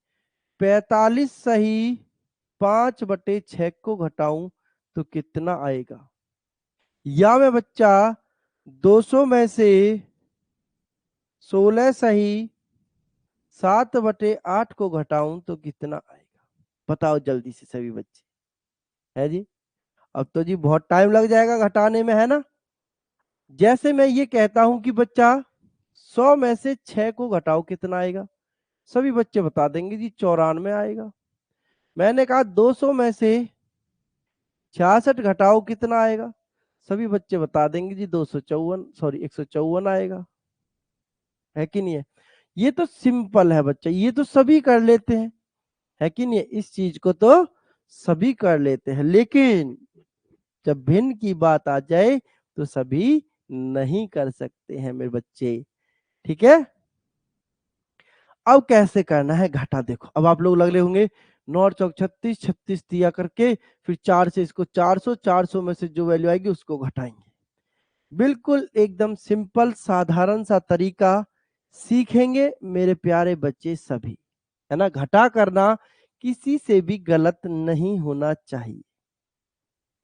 45 सही 5/6 को घटाऊं तो कितना आएगा? या मैं बच्चा 200 में से 16 सही 7/8 को घटाऊं तो कितना आएगा? बताओ जल्दी से सभी बच्चे, है जी। अब तो जी बहुत टाइम लग जाएगा घटाने में, है ना। जैसे मैं ये कहता हूं कि बच्चा 100 में से 6 को घटाओ कितना आएगा, सभी बच्चे बता देंगे जी 94 आएगा। मैंने कहा 200 में से 66 घटाओ कितना आएगा, सभी बच्चे बता देंगे जी 154 आएगा, है कि नहीं है। ये तो सिंपल है बच्चा, ये तो सभी कर लेते हैं, है कि नहीं है। इस चीज को तो सभी कर लेते हैं, लेकिन जब भिन्न की बात आ जाए तो सभी नहीं कर सकते हैं मेरे बच्चे, ठीक है। अब कैसे करना है घटा, देखो अब आप लोग लग रहे होंगे 9 और चौक 36, 36 दिया करके फिर 4 से इसको 400, 400 में से जो वैल्यू आएगी उसको घटाएंगे। बिल्कुल एकदम सिंपल साधारण सा तरीका सीखेंगे मेरे प्यारे बच्चे सभी, है ना। घटा करना किसी से भी गलत नहीं होना चाहिए।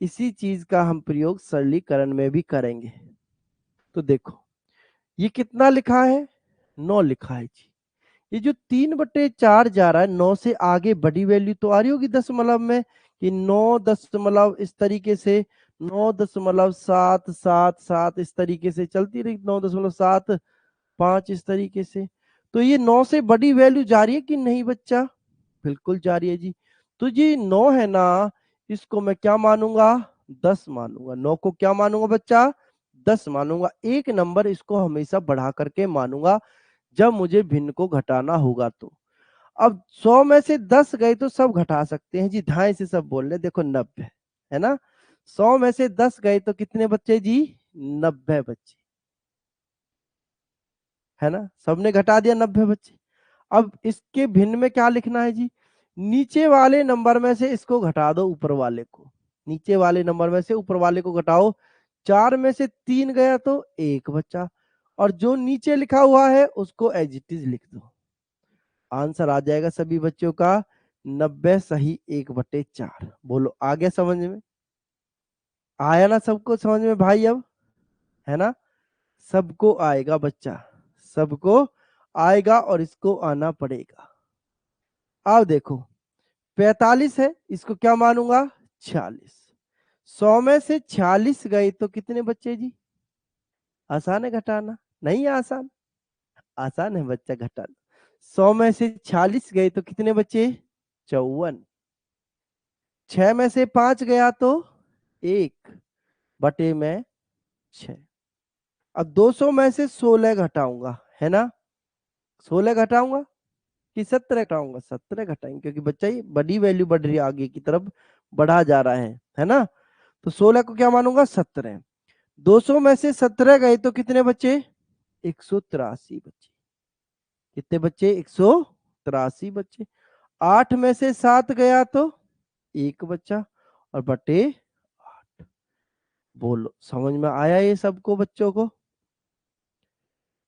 इसी चीज का हम प्रयोग सरलीकरण में भी करेंगे। तो देखो ये कितना लिखा है? 9 लिखा है जी। ये जो 3/4 जा रहा है, 9 से आगे बड़ी वैल्यू तो आ रही होगी दशमलव में, कि 9 दशमलव इस तरीके से, 9.777 इस तरीके से चलती रही, 9.75 इस तरीके से। तो ये 9 से बड़ी वैल्यू जा रही है कि नहीं बच्चा? बिल्कुल जा रही है जी। तो जी 9 है ना, इसको मैं क्या मानूंगा? 10 मानूंगा। 9 को क्या मानूंगा बच्चा? 10 मानूंगा। एक नंबर इसको हमेशा बढ़ा करके मानूंगा जब मुझे भिन्न को घटाना होगा। तो अब 100 में से 10 गए तो सब घटा सकते हैं जी, ढाई से सब बोल रहे, देखो 90, है ना। 100 में से 10 गए तो कितने बच्चे जी? 90 बच्चे, है ना। सबने घटा दिया 90 बच्चे। अब इसके भिन्न में क्या लिखना है जी? नीचे वाले नंबर में से इसको घटा दो ऊपर वाले को, नीचे वाले नंबर में से ऊपर वाले को घटाओ। 4 में से 3 गया तो 1 बचा, और जो नीचे लिखा हुआ है उसको एज इट इज लिख दो। आंसर आ जाएगा सभी बच्चों का 90 सही 1/4। बोलो आ गया समझ में? आया ना सबको समझ में भाई अब, है ना। सबको आएगा बच्चा, सबको आएगा और इसको आना पड़ेगा। अब देखो 45 है, इसको क्या मानूंगा? 46। 100 में से 46 गए तो कितने बच्चे जी? आसान है घटाना? नहीं है आसान? आसान है बच्चा घटाना। 100 में से 46 गए तो कितने बच्चे? 54। 6 में से 5 गया तो 1/6। अब 200 में से 16 घटाऊंगा, है ना। 16 घटाऊंगा कि 17 घटाऊंगा? 17 घटाएंगे, क्योंकि बच्चा ये बड़ी वैल्यू बढ़ रही है, आगे की तरफ बढ़ा जा रहा है ना। तो 16 को क्या मानूंगा? 17। 200 में से 17 गए तो कितने बच्चे? 183 बच्चे। कितने बच्चे? 183 बच्चे। 8 में से 7 गया तो 1 बचा और बटे 8। बोलो समझ में आया ये सबको बच्चों को?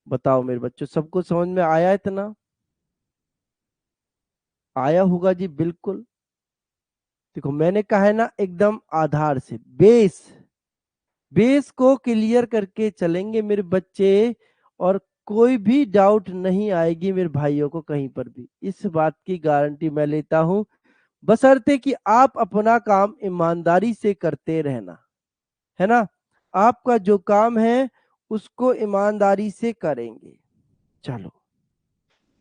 बताओ मेरे बच्चों, सबको समझ में आया इतना? आया होगा जी, बिल्कुल। देखो मैंने कहा है ना, एकदम आधार से बेस बेस को क्लियर करके चलेंगे मेरे बच्चे, और कोई भी डाउट नहीं आएगी मेरे भाइयों को कहीं पर भी, इस बात की गारंटी मैं लेता हूं। बशर्ते कि आप अपना काम ईमानदारी से करते रहना, है ना। आपका जो काम है उसको ईमानदारी से करेंगे। चलो,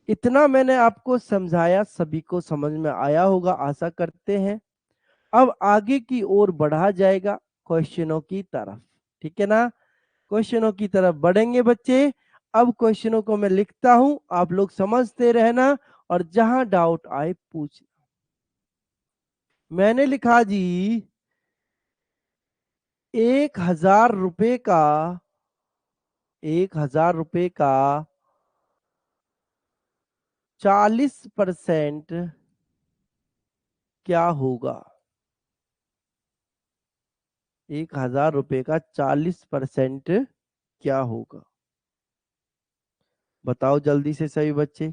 इतना मैंने आपको समझाया, सभी को समझ में आया होगा आशा करते हैं। अब आगे की ओर बढ़ा जाएगा क्वेश्चनों की तरफ, ठीक है ना। क्वेश्चनों की तरफ बढ़ेंगे बच्चे। अब क्वेश्चनों को मैं लिखता हूं, आप लोग समझते रहना और जहां डाउट आए पूछना। मैंने लिखा जी, 1,000 रुपए का 1,000 रुपए का 40% क्या होगा? 1,000 रुपए का 40% क्या होगा? बताओ जल्दी से सभी बच्चे।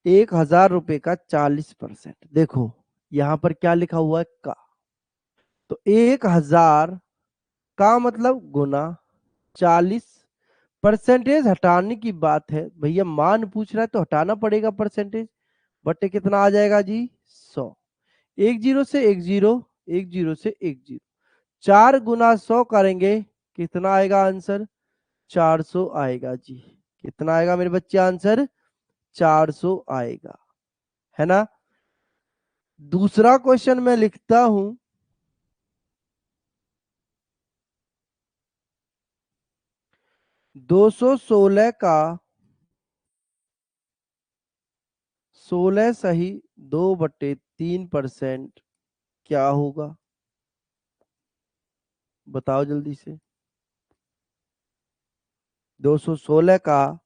1,000 रुपए का 40%, देखो यहां पर क्या लिखा हुआ है, का। तो 1,000 का मतलब गुना 40, परसेंटेज हटाने की बात है भैया, मान पूछ रहा है तो हटाना पड़ेगा परसेंटेज। बटे कितना आ जाएगा जी, 100। एक जीरो से एक जीरो, एक जीरो से एक जीरो, 4 गुना 100 करेंगे, कितना आएगा आंसर? 400 आएगा जी। कितना आएगा मेरे बच्चे आंसर? 400 आएगा, है ना। दूसरा क्वेश्चन मैं लिखता हूं, 216 का 16 सही 2/3% क्या होगा? बताओ जल्दी से। 216 का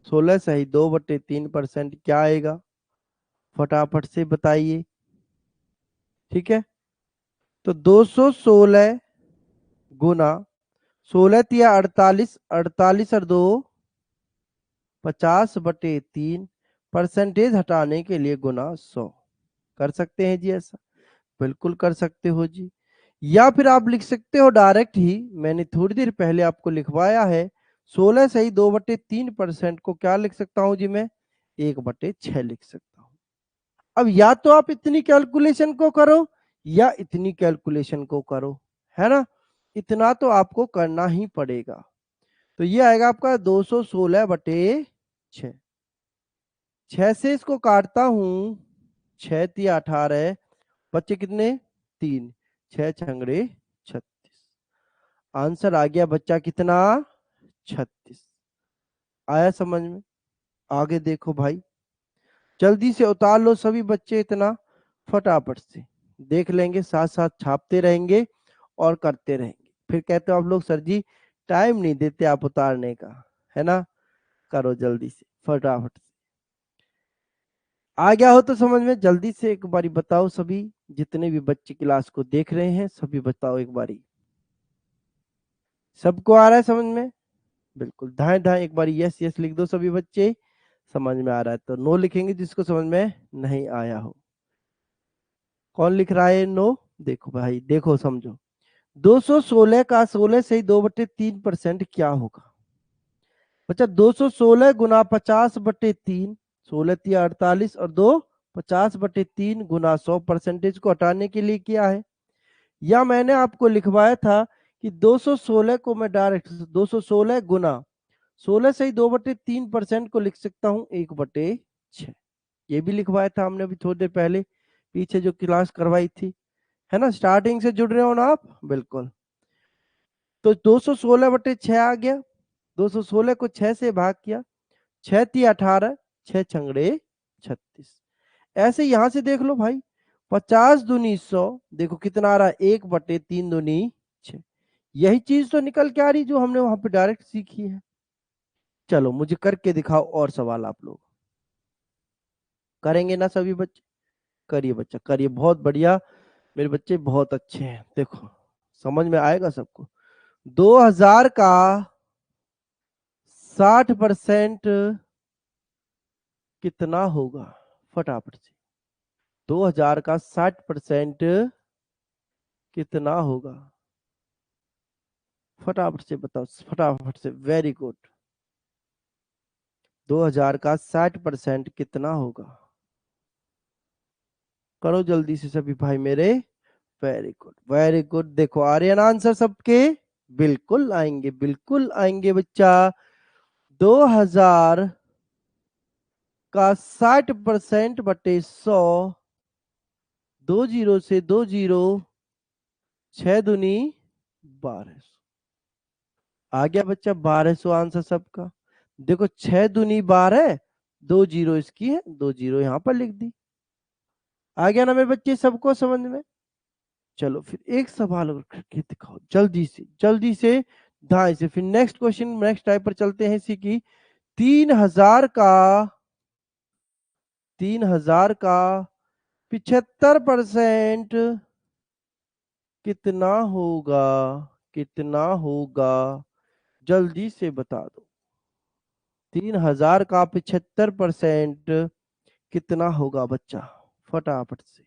16 सही 2/3% क्या आएगा? फटाफट से बताइए। ठीक है, तो 216 गुना 16 तिया 48, 48 और 2 50/3, परसेंटेज हटाने के लिए गुना 100। कर सकते हैं जी ऐसा? बिल्कुल कर सकते हो जी। या फिर आप लिख सकते हो डायरेक्ट ही, मैंने थोड़ी देर पहले आपको लिखवाया है, 16 सही 2/3% को क्या लिख सकता हूं जी मैं? 1/6 लिख सकता हूं। अब या तो आप इतनी कैलकुलेशन को करो या इतनी कैलकुलेशन को करो, है ना। इतना तो आपको करना ही पड़ेगा। तो ये आएगा आपका 216/6। 6 से इसको काटता हूं, 6 तिया 18, बच्चे कितने? 3, 6 छंगड़े 36। आंसर आ गया बच्चा कितना? 36। आया समझ में? आगे देखो भाई, जल्दी से उतार लो सभी बच्चे इतना, फटाफट से देख लेंगे, साथ साथ छापते रहेंगे और करते रहेंगे। फिर कहते हो आप लोग सर जी टाइम नहीं देते आप उतारने का, है ना। करो जल्दी से फटाफट से। आ गया हो तो समझ में, जल्दी से एक बारी बताओ सभी, जितने भी बच्चे क्लास को देख रहे हैं सभी बताओ एक बारी। सबको आ रहा है समझ में? बिल्कुल, धाए धाए एक बार यस यस लिख दो सभी बच्चे। समझ में आ रहा है तो नो लिखेंगे जिसको समझ में नहीं आया हो। कौन लिख रहा है नो? देखो भाई, देखो समझो, 216 का 16 से ही 2/3% क्या होगा? बच्चा 216 गुना 50/3, 16 तिया 48 और 2 50/3 गुना 100, परसेंटेज को हटाने के लिए क्या है? या मैंने आपको लिखवाया था कि 216 को मैं डायरेक्ट 216 गुना 16 से ही 2/3% को लिख सकता हूं 1/6। ये भी लिखवाया था हमने अभी थोड़ी देर पहले, पीछे जो क्लास करवाई थी, है ना। स्टार्टिंग से जुड़ रहे हो ना आप? बिल्कुल। तो 216/6 आ गया, 216 को 6 से भाग किया, 6 तिया 18, 6 छंगड़े 36। ऐसे यहां से देख लो भाई, 50 दूनी 100, देखो कितना आ रहा है? 1/3 दूनी 6। यही चीज तो निकल के आ रही जो हमने वहां पे डायरेक्ट सीखी है। चलो मुझे करके दिखाओ और सवाल आप लोग करेंगे ना सभी बच्चे? करिए बच्चा, करिए, बहुत बढ़िया, मेरे बच्चे बहुत अच्छे हैं। देखो समझ में आएगा सबको। 2000 का 60% कितना होगा? फटाफट से। 2000 का 60% कितना होगा? फटाफट से बताओ, फटाफट से। Very good. 2000 का 60% कितना होगा? करो जल्दी से सभी भाई मेरे। Very good, very good. देखो आर्यन आंसर सबके बिल्कुल आएंगे, बिल्कुल आएंगे बच्चा। 2000 का 60% बटे 100, 2 जीरो से 2 जीरो, 6 दूनी 1200। आ गया बच्चा 1200 आंसर सबका। देखो 6 दूनी 12, 2 जीरो इसकी है, 2 जीरो यहां पर लिख दी। आ गया ना मेरे बच्चे सबको समझ में? चलो फिर एक सवाल और करके दिखाओ जल्दी से, जल्दी से, ढाई से। फिर नेक्स्ट क्वेश्चन, नेक्स्ट टाइप पर चलते हैं इसी की। 3000 का 75% कितना होगा? कितना होगा? जल्दी से बता दो। 3000 का 75% कितना होगा बच्चा? फटाफट से।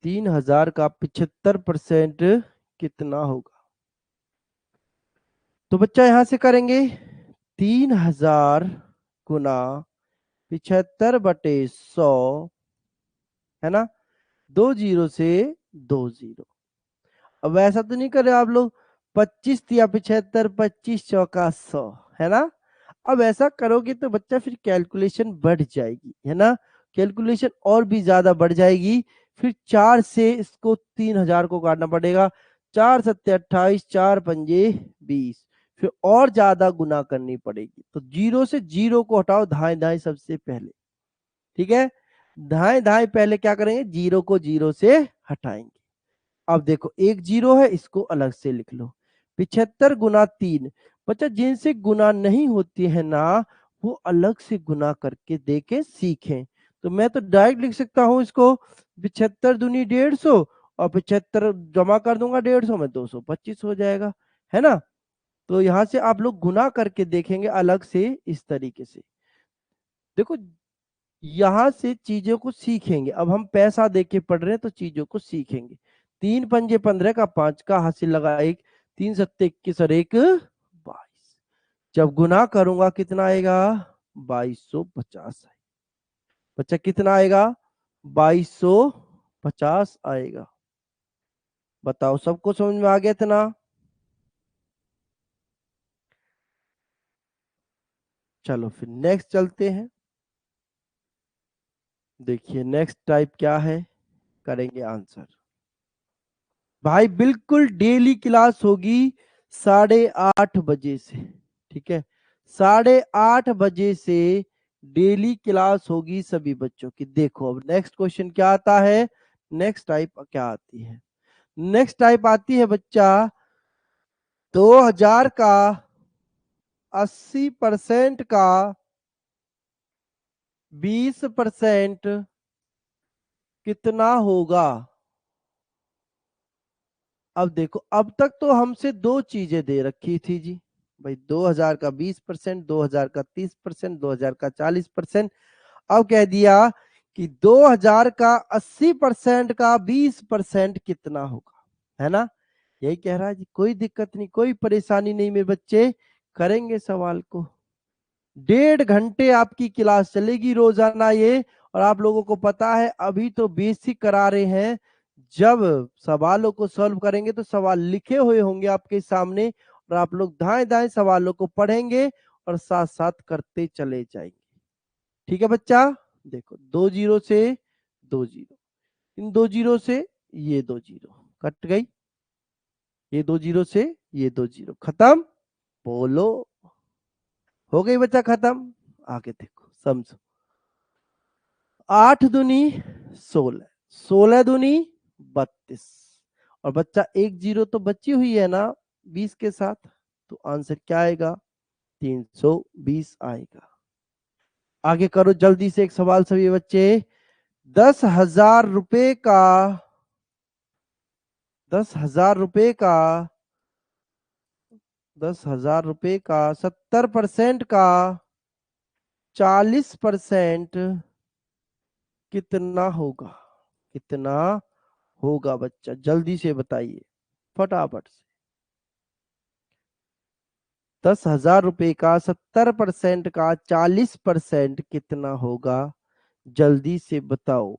3000 का 75% कितना होगा? तो बच्चा यहां से करेंगे 3000 गुना 75/100, है ना? 2 जीरो से 2 जीरो। अब ऐसा तो नहीं करे आप लोग 25 या 75, 25 चौका 100, है ना? अब ऐसा करोगे तो बच्चा फिर कैलकुलेशन बढ़ जाएगी, है ना? कैलकुलेशन और भी ज्यादा बढ़ जाएगी। फिर 4 से इसको 3000 को काटना पड़ेगा। 4 सत्ते 28, 4 पंजे 20, फिर और ज्यादा गुना करनी पड़ेगी। तो जीरो से जीरो को हटाओ दाएं दाएं सबसे पहले, ठीक है? दाएं दाएं पहले क्या करेंगे? जीरो को जीरो से हटाएंगे। अब देखो एक जीरो है, इसको अलग से लिख लो। 75 गुना 3। बच्चा जिनसे गुना नहीं होती है ना, वो अलग से गुना करके देके सीखें। तो मैं तो डायरेक्ट लिख सकता हूं इसको 75 दूनी 150, और 75 जमा कर दूंगा 150 में, 225 हो जाएगा, है ना? तो यहां से आप लोग गुना करके देखेंगे अलग से इस तरीके से। देखो यहां से चीजों को सीखेंगे। अब हम पैसा दे के पढ़ रहे हैं तो चीजों को सीखेंगे। 3 पंजे 15 का 5 का हासिल लगा 1, 3 सत्ते 21 और 1 22। जब गुना करूंगा कितना आएगा? 2250 आएगा। बच्चा कितना आएगा? 2250 आएगा। बताओ सबको समझ में आ गया इतना? चलो फिर नेक्स्ट चलते हैं। देखिए नेक्स्ट टाइप क्या है, करेंगे आंसर। भाई बिल्कुल डेली क्लास होगी 8:30 बजे से, ठीक है? 8:30 बजे से डेली क्लास होगी सभी बच्चों की। देखो अब नेक्स्ट क्वेश्चन क्या आता है, नेक्स्ट टाइप क्या आती है? नेक्स्ट टाइप आती है बच्चा 2000 का 80% का 20% कितना होगा? अब देखो अब तक तो हमसे दो चीजें दे रखी थी जी भाई, 2000 का 20%, 2000 का 30%, 2000 का 40%। अब कह दिया कि 2000 का 80% का 20% कितना होगा, है ना? यही कह रहा है जी। कोई दिक्कत नहीं, कोई परेशानी नहीं मेरे बच्चे, करेंगे सवाल को। 1.5 घंटे आपकी क्लास चलेगी रोजाना ये। और आप लोगों को पता है अभी तो बेसिक करा रहे हैं, जब सवालों को सॉल्व करेंगे तो सवाल लिखे हुए होंगे आपके सामने, और आप लोग दाएं दाएं सवालों को पढ़ेंगे और साथ साथ करते चले जाएंगे। ठीक है बच्चा? देखो 2 जीरो से 2 जीरो, इन 2 जीरो से ये 2 जीरो कट गई, ये 2 जीरो से ये 2 जीरो खत्म। बोलो हो गई बच्चा खत्म? आगे देखो समझो। 8 दूनी 16, 16 दूनी 32, और बच्चा एक जीरो तो बची हुई है ना 20 के साथ, तो आंसर क्या आएगा? 320 आएगा। आगे करो जल्दी से एक सवाल सभी बच्चे। 10,000 रुपए का 10,000 रुपए का 10,000 रुपए का 70% का 40% कितना होगा? कितना होगा बच्चा? जल्दी से बताइए, फटाफट से। 10,000 रुपए का 70% का 40% कितना होगा? जल्दी से बताओ,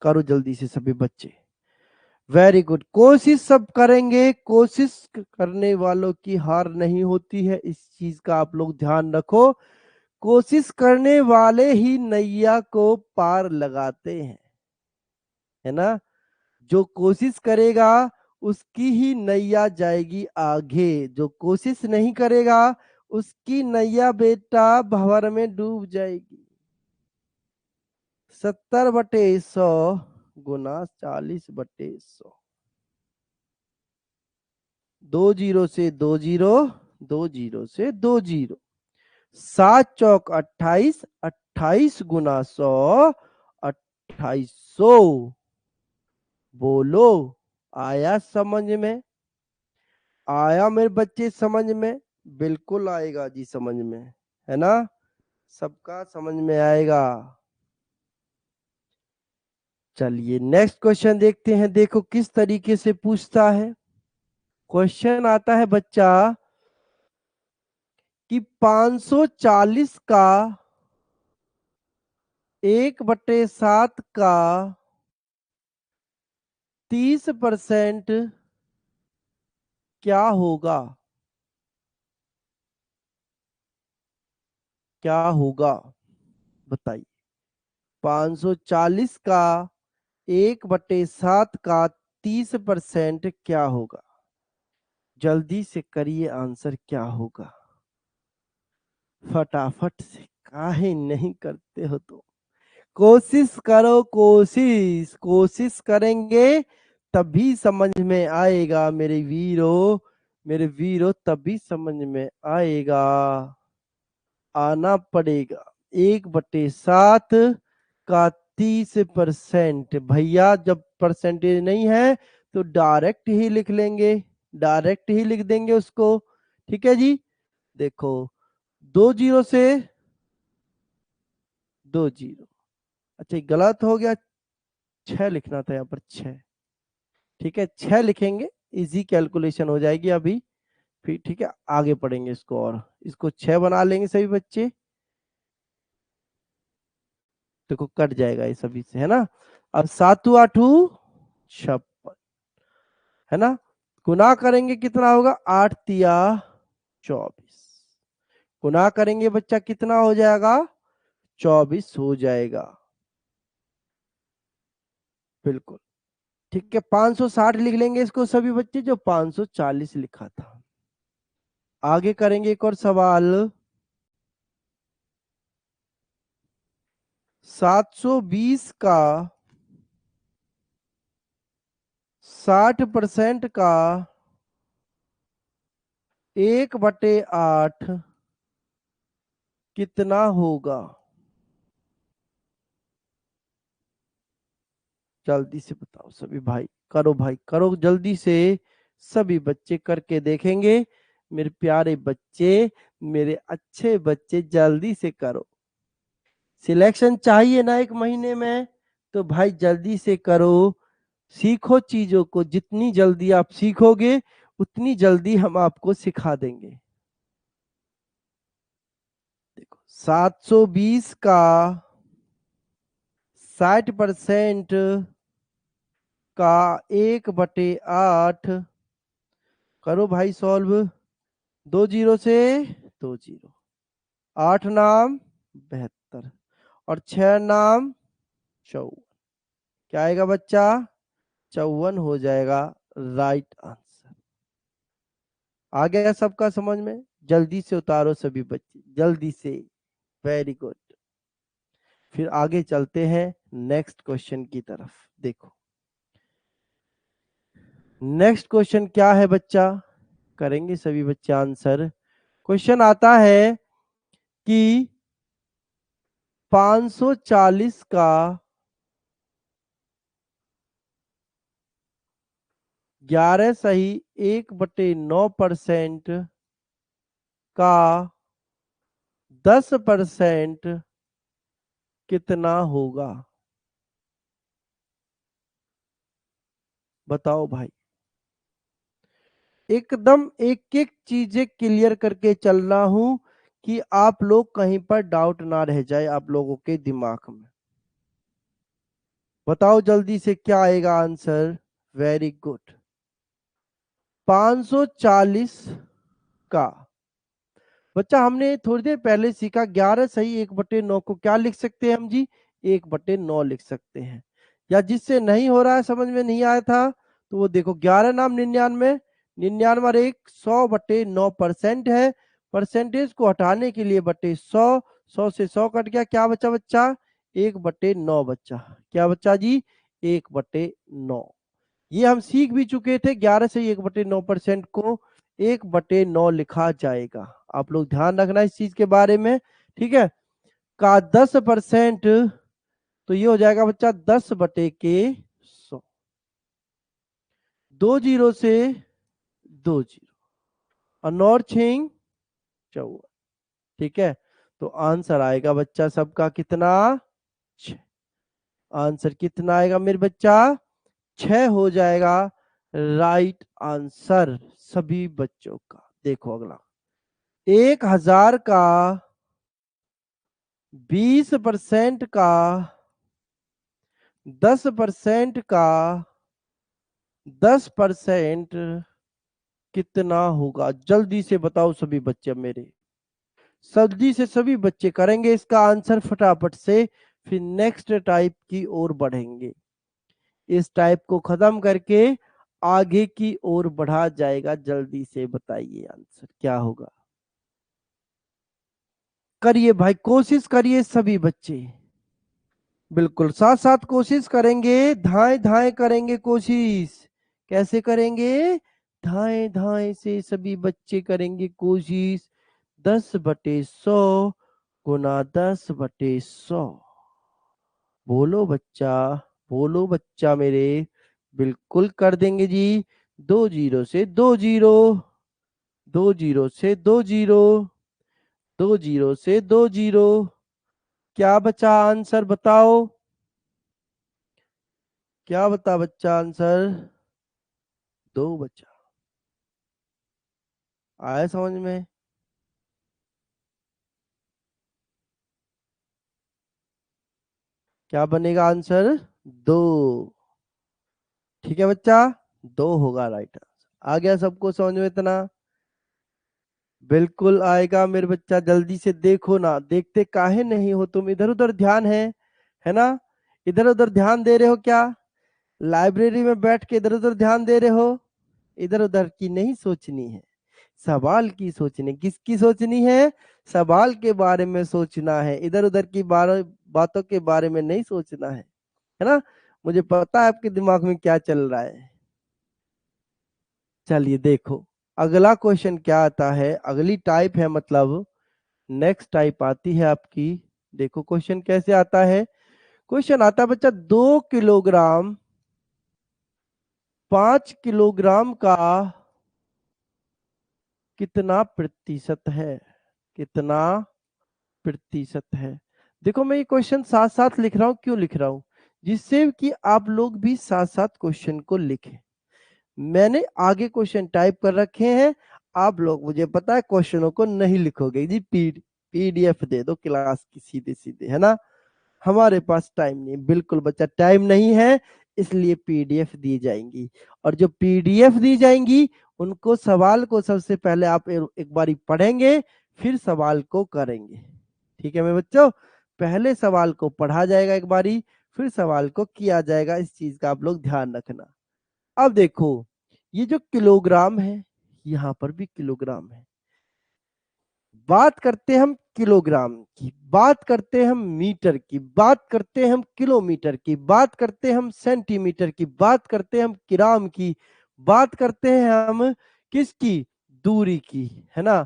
करो जल्दी से सभी बच्चे। वेरी गुड, कोशिश सब करेंगे, कोशिश करने वालों की हार नहीं होती है, इस चीज का आप लोग ध्यान रखो। कोशिश करने वाले ही नैया को पार लगाते हैं, है ना। जो कोशिश करेगा उसकी ही नैया जाएगी आगे, जो कोशिश नहीं करेगा उसकी नैया बेटा भंवर में डूब जाएगी। 70/100 गुना 40/100, 2 जीरो से 2 जीरो, 2 जीरो से 2 जीरो, 7 चौक 28, 28 गुना 100, 2800। बोलो, आया समझ में? आया मेरे बच्चे समझ में? बिल्कुल आएगा जी समझ में, है ना। सबका समझ में आएगा। चलिए नेक्स्ट क्वेश्चन देखते हैं, देखो किस तरीके से पूछता है। क्वेश्चन आता है बच्चा कि 540 का 1/7 का 30% क्या होगा? क्या होगा बताइए। 540 का 1/7 का 30% क्या होगा? जल्दी से करिए आंसर, क्या होगा? फटाफट से, काहे नहीं करते हो तो? कोशिश करो, कोशिश कोशिश करेंगे तभी समझ में आएगा मेरे वीरों, मेरे वीरों, तभी समझ में आएगा। आना पड़ेगा। 1/7 का 30%, भैया जब परसेंटेज नहीं है तो डायरेक्ट ही लिख लेंगे, डायरेक्ट ही लिख देंगे उसको। ठीक है जी। देखो 2 जीरो से 2 जीरो, अच्छा गलत हो गया, 6 लिखना था यहाँ पर, 6। ठीक है 6 लिखेंगे, इजी कैलकुलेशन हो जाएगी अभी। फिर ठीक है आगे पढ़ेंगे इसको, और इसको 6 बना लेंगे सभी बच्चे। देखो कट जाएगा ये सभी से, है ना। अब 7 8 56, है ना। गुना करेंगे कितना होगा? 8 तिया 24, गुना करेंगे बच्चा कितना हो जाएगा? 24 हो जाएगा। बिल्कुल ठीक है, 560 लिख लेंगे इसको सभी बच्चे, जो 540 लिखा था। आगे करेंगे एक और सवाल। 720 का 60% का 1/8 कितना होगा? जल्दी से बताओ सभी भाई, करो भाई करो जल्दी से। सभी बच्चे करके देखेंगे, मेरे प्यारे बच्चे, मेरे अच्छे बच्चे, जल्दी से करो। सिलेक्शन चाहिए ना 1 महीने में, तो भाई जल्दी से करो। सीखो चीजों को, जितनी जल्दी आप सीखोगे उतनी जल्दी हम आपको सिखा देंगे। देखो 720 का 60% का 1/8, करो भाई सॉल्व। 2 जीरो से 2 जीरो, 8 नाम 72, और 6 नाम 54, क्या आएगा बच्चा? 54 हो जाएगा राइट आंसर। आ गया सबका समझ में? जल्दी से उतारो सभी बच्चे, जल्दी से। Very good. फिर आगे चलते हैं नेक्स्ट क्वेश्चन की तरफ। देखो नेक्स्ट क्वेश्चन क्या है बच्चा, करेंगे सभी बच्चे आंसर। क्वेश्चन आता है कि 540 का 11 सही 1/9% का 10% कितना होगा? बताओ भाई। एकदम एक एक चीजें क्लियर करके चल रहा हूं कि आप लोग कहीं पर डाउट ना रह जाए आप लोगों के दिमाग में। बताओ जल्दी से क्या आएगा आंसर। Very good. 540 का बच्चा हमने थोड़ी देर पहले सीखा 11 सही 1/9 को क्या लिख सकते हैं हम जी? 1/9 लिख सकते हैं। या जिससे नहीं हो रहा है समझ में नहीं आया था तो वो देखो 11 नाम 99, 99 और 1 100/9% है। परसेंटेज को हटाने के लिए बटे 100, 100 से 100 कट गया, क्या बचा बच्चा? 1/9 बच्चा। क्या बच्चा जी? 1/9। ये हम सीख भी चुके थे 11 से 1/9% को 1/9 लिखा जाएगा। आप लोग ध्यान रखना इस चीज के बारे में, ठीक है। का 10% तो ये हो जाएगा बच्चा 10/100। 2 जीरो से 2 जीरो और नॉर छिंग 54। ठीक है, तो आंसर आएगा बच्चा सबका कितना? 6। आंसर कितना आएगा मेरे बच्चा? 6 हो जाएगा राइट आंसर सभी बच्चों का। देखो अगला 1000 का 20% का 10% का 10% कितना होगा? जल्दी से बताओ सभी बच्चे मेरे। जल्दी से सभी बच्चे करेंगे इसका आंसर फटाफट से, फिर नेक्स्ट टाइप की ओर बढ़ेंगे। इस टाइप को खत्म करके आगे की ओर बढ़ा जाएगा। जल्दी से बताइए आंसर क्या होगा। करिए भाई, कोशिश करिए सभी बच्चे। बिल्कुल साथ साथ कोशिश करेंगे, धाए धाए करेंगे कोशिश। कैसे करेंगे? धाए धाए से सभी बच्चे करेंगे कोशिश। 10/100 गुना 10/100। बोलो बच्चा, बोलो बच्चा मेरे। बिल्कुल कर देंगे जी। 2 जीरो से 2 जीरो, 2 जीरो से 2 जीरो, 2 जीरो से 2 जीरो। क्या बचा आंसर बताओ? क्या बता बच्चा आंसर? 2 बचा। आया समझ में? क्या बनेगा आंसर? 2। ठीक है बच्चा, 2 होगा राइट आंसर। आ गया सबको समझ में इतना? बिल्कुल आएगा मेरे बच्चा। जल्दी से देखो ना, देखते काहे नहीं हो तुम? इधर उधर ध्यान है ना? इधर उधर ध्यान दे रहे हो क्या? लाइब्रेरी में बैठ के इधर उधर ध्यान दे रहे हो? इधर उधर की नहीं सोचनी है, सवाल की सोचनी। किसकी सोचनी है? सवाल के बारे में सोचना है, इधर उधर की बातों के बारे में नहीं सोचना है ना? मुझे पता है आपके दिमाग में क्या चल रहा है। चलिए देखो अगला क्वेश्चन क्या आता है। अगली टाइप है मतलब नेक्स्ट टाइप आती है आपकी। देखो क्वेश्चन कैसे आता है। क्वेश्चन आता है बच्चा 2 किलोग्राम 5 किलोग्राम का कितना प्रतिशत है? कितना प्रतिशत है? देखो मैं ये क्वेश्चन साथ साथ लिख रहा हूं, क्यों लिख रहा हूं? जिससे कि आप लोग भी साथ साथ क्वेश्चन को लिखें। मैंने आगे क्वेश्चन टाइप कर रखे हैं, आप लोग मुझे पता है क्वेश्चनों को नहीं लिखोगे जी। पीडीएफ दे दो क्लास की सीधे सीधे, है ना? हमारे पास टाइम नहीं, बिल्कुल बच्चा टाइम नहीं है, इसलिए पीडीएफ दी जाएंगी। और जो पीडीएफ दी जाएंगी उनको सवाल को सबसे पहले आप एक बारी पढ़ेंगे, फिर सवाल को करेंगे। ठीक है मेरे बच्चों, पहले सवाल को पढ़ा जाएगा एक बारी, फिर सवाल को किया जाएगा। इस चीज का आप लोग ध्यान रखना। अब देखो ये जो किलोग्राम है, यहाँ पर भी किलोग्राम है। बात करते हैं हम किलोग्राम की, बात करते हैं हम मीटर की, बात करते हैं हम किलोमीटर की, बात करते हैं हम सेंटीमीटर की, बात करते हैं हम ग्राम की, बात करते हैं हम किसकी? दूरी की, है ना?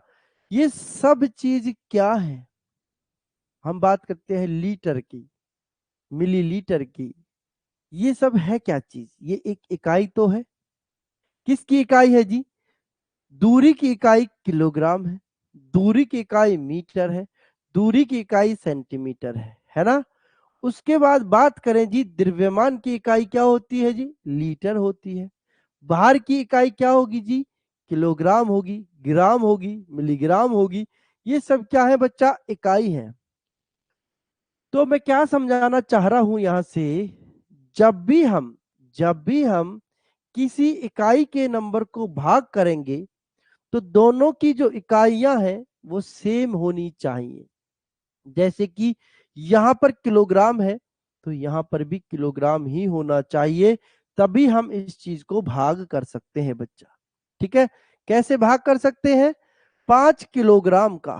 ये सब चीज क्या है? हम बात करते हैं लीटर की, मिलीलीटर की। ये सब है क्या चीज? ये एक इकाई तो है। किसकी इकाई है जी? दूरी की इकाई किलोग्राम है, दूरी की इकाई मीटर है, दूरी की इकाई सेंटीमीटर है ना? उसके बाद बात करें जी, द्रव्यमान की इकाई क्या होती है जी? लीटर होती है। भार की इकाई क्या होगी जी? किलोग्राम होगी, ग्राम होगी, मिलीग्राम होगी। ये सब क्या है बच्चा? इकाई है। तो मैं क्या समझाना चाह रहा हूं यहां से, जब भी हम किसी इकाई के नंबर को भाग करेंगे तो दोनों की जो इकाइयां हैं वो सेम होनी चाहिए। जैसे कि यहां पर किलोग्राम है तो यहां पर भी किलोग्राम ही होना चाहिए, तभी हम इस चीज को भाग कर सकते हैं बच्चा। ठीक है? कैसे भाग कर सकते हैं? 5 किलोग्राम का,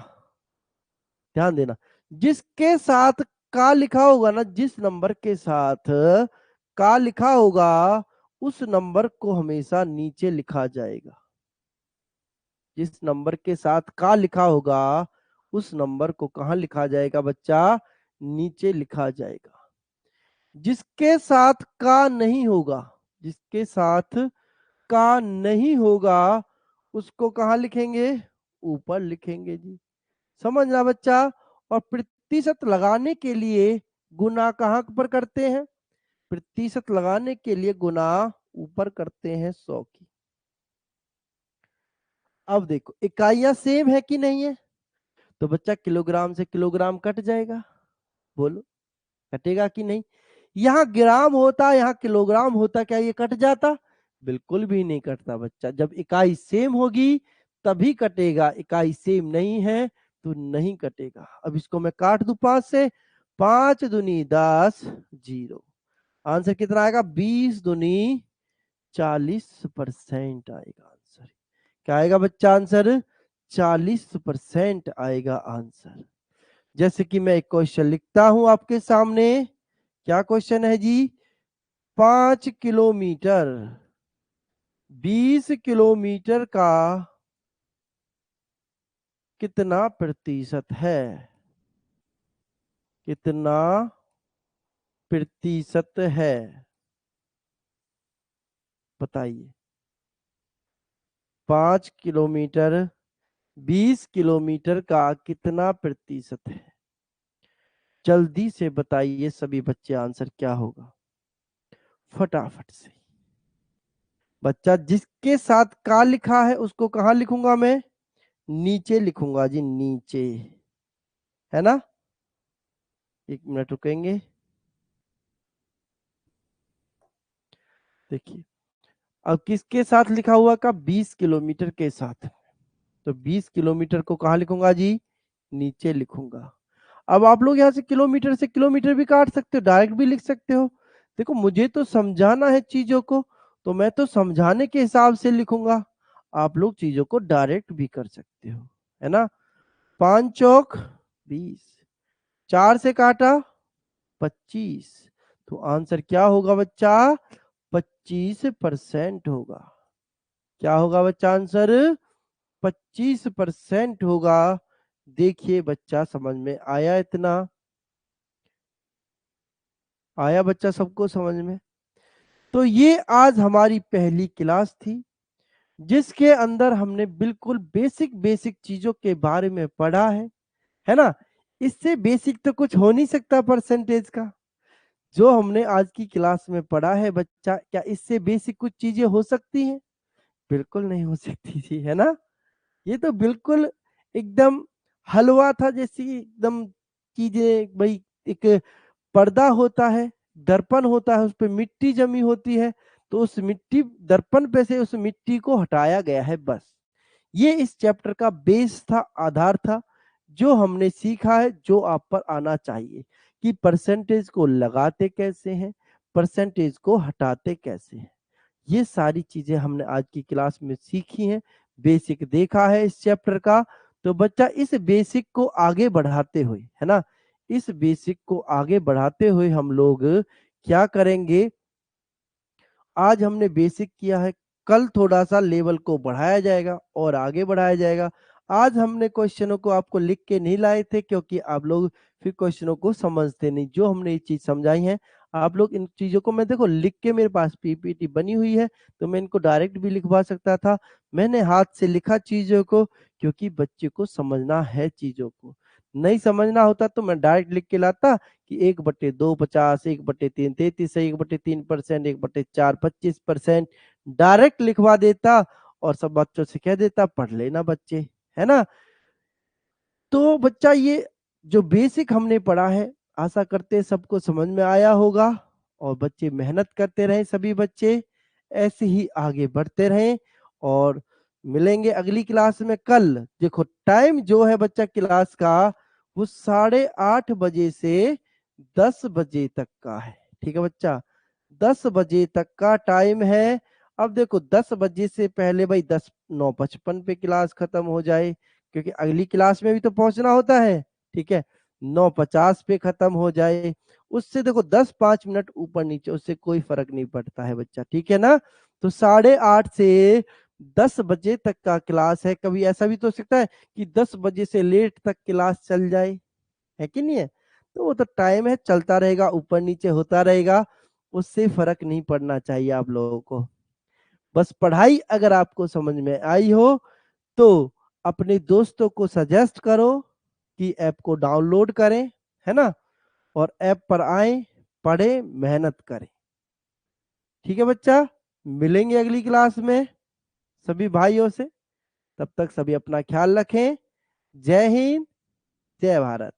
ध्यान देना, जिसके साथ का लिखा होगा ना, जिस नंबर के साथ का लिखा होगा उस नंबर को हमेशा नीचे लिखा जाएगा। जिस नंबर के साथ का लिखा होगा उस नंबर को कहां लिखा जाएगा बच्चा? नीचे लिखा जाएगा। जिसके साथ का नहीं होगा, जिसके साथ का नहीं होगा उसको कहां लिखेंगे? ऊपर लिखेंगे जी। समझना बच्चा। और प्रतिशत लगाने के लिए गुना कहां पर करते हैं? प्रतिशत लगाने के लिए गुना ऊपर करते हैं 100 की। अब देखो इकाइयां सेम है कि नहीं है? तो बच्चा किलोग्राम से किलोग्राम कट जाएगा। बोलो कटेगा कि नहीं? यहाँ ग्राम होता, यहाँ किलोग्राम होता, क्या ये कट जाता? बिल्कुल भी नहीं कटता बच्चा। जब इकाई सेम होगी तभी कटेगा, इकाई सेम नहीं है तो नहीं कटेगा। अब इसको मैं काट दूं 5 से, 5 दूनी 10, 0। आंसर कितना आएगा? 20 दूनी 40% आएगा आंसर। क्या आएगा बच्चा आंसर? 40% आएगा आंसर। जैसे कि मैं एक क्वेश्चन लिखता हूं आपके सामने। क्या क्वेश्चन है जी? 5 किलोमीटर, 20 किलोमीटर का कितना प्रतिशत है? कितना प्रतिशत है? बताइए। 5 किलोमीटर, 20 किलोमीटर का कितना प्रतिशत है? जल्दी से बताइए सभी बच्चे, आंसर क्या होगा फटाफट से। बच्चा जिसके साथ का लिखा है उसको कहां लिखूंगा मैं? नीचे लिखूंगा जी, नीचे, है ना? 1 मिनट रुकेंगे। देखिए अब किसके साथ लिखा हुआ का? 20 किलोमीटर के साथ। तो 20 किलोमीटर को कहां लिखूंगा जी? नीचे लिखूंगा। अब आप लोग यहाँ से किलोमीटर भी काट सकते हो, डायरेक्ट भी लिख सकते हो। देखो मुझे तो समझाना है चीजों को, तो मैं तो समझाने के हिसाब से लिखूंगा। आप लोग चीजों को डायरेक्ट भी कर सकते हो, है ना? 5 चौक 20, 4 से काटा 25, तो आंसर क्या होगा बच्चा? 25% होगा। क्या होगा बच्चा आंसर? 25% होगा। देखिए बच्चा समझ में आया? इतना आया बच्चा सबको समझ में? तो ये आज हमारी पहली क्लास थी जिसके अंदर हमने बिल्कुल बेसिक बेसिक चीजों के बारे में पढ़ा है ना? इससे बेसिक तो कुछ हो नहीं सकता परसेंटेज का। जो हमने आज की क्लास में पढ़ा है बच्चा, क्या इससे बेसिक कुछ चीजें हो सकती हैं? बिल्कुल नहीं हो सकती थी, है ना? ये तो बिल्कुल एकदम हलवा था जैसी एकदम चीजें भाई। एक पर्दा होता है, दर्पण होता है, उस पे मिट्टी जमी होती है, तो उस मिट्टी दर्पण पे से उस मिट्टी को हटाया गया है, बस। ये इस चैप्टर का बेस था, आधार था, जो हमने सीखा है, जो आप पर आना चाहिए कि परसेंटेज को लगाते कैसे हैं, परसेंटेज को हटाते कैसे हैं। ये सारी चीजें हमने आज की क्लास में सीखी हैं, बेसिक देखा है इस चैप्टर का। तो बच्चा इस बेसिक को आगे बढ़ाते हुए, है ना, इस बेसिक को आगे बढ़ाते हुए हम लोग क्या करेंगे? आज हमने बेसिक किया है, कल थोड़ा सा लेवल को बढ़ाया जाएगा और आगे बढ़ाया जाएगा। आज हमने क्वेश्चनों को आपको लिख के नहीं लाए थे क्योंकि आप लोग फिर क्वेश्चनों को समझते नहीं। जो हमने ये चीज समझाई है आप लोग इन चीजों को, मैं देखो लिख के, मेरे पास पीपीटी बनी हुई है तो मैं इनको डायरेक्ट भी लिखवा सकता था। मैंने हाथ से लिखा चीजों को क्योंकि बच्चे को समझना है चीजों को। नहीं समझना होता तो मैं डायरेक्ट लिख के लाता कि 1/2 50, 1/3 33 है, 1/3%, 1/4 25%, डायरेक्ट लिखवा देता और सब बच्चों से कह देता पढ़ लेना बच्चे, है ना। तो बच्चा ये जो बेसिक हमने पढ़ा है, आशा करते हैं सबको समझ में आया होगा और बच्चे मेहनत करते रहें, सभी बच्चे ऐसे ही आगे बढ़ते रहें और मिलेंगे अगली क्लास में कल। देखो टाइम जो है बच्चा क्लास का वो 8:30 बजे से 10 बजे तक का है, ठीक है बच्चा। 10 बजे तक का टाइम है। अब देखो 10 बजे से पहले भाई 9:55 पे क्लास खत्म हो जाए क्योंकि अगली क्लास में भी तो पहुंचना होता है, ठीक है। 9:50 पे खत्म हो जाए, उससे देखो 10-5 मिनट ऊपर नीचे उससे कोई फर्क नहीं पड़ता है बच्चा, ठीक है ना। तो 8:30 से 10 बजे तक का क्लास है। कभी ऐसा भी तो हो सकता है कि 10 बजे से लेट तक क्लास चल जाए, है कि नहीं है। तो वो तो टाइम है, चलता रहेगा, ऊपर नीचे होता रहेगा, उससे फर्क नहीं पड़ना चाहिए आप लोगों को। बस पढ़ाई अगर आपको समझ में आई हो तो अपने दोस्तों को सजेस्ट करो कि ऐप को डाउनलोड करें, है ना, और ऐप पर आए, पढ़े, मेहनत करें। ठीक है बच्चा, मिलेंगे अगली क्लास में सभी भाइयों से। तब तक सभी अपना ख्याल रखें। जय हिंद, जय भारत।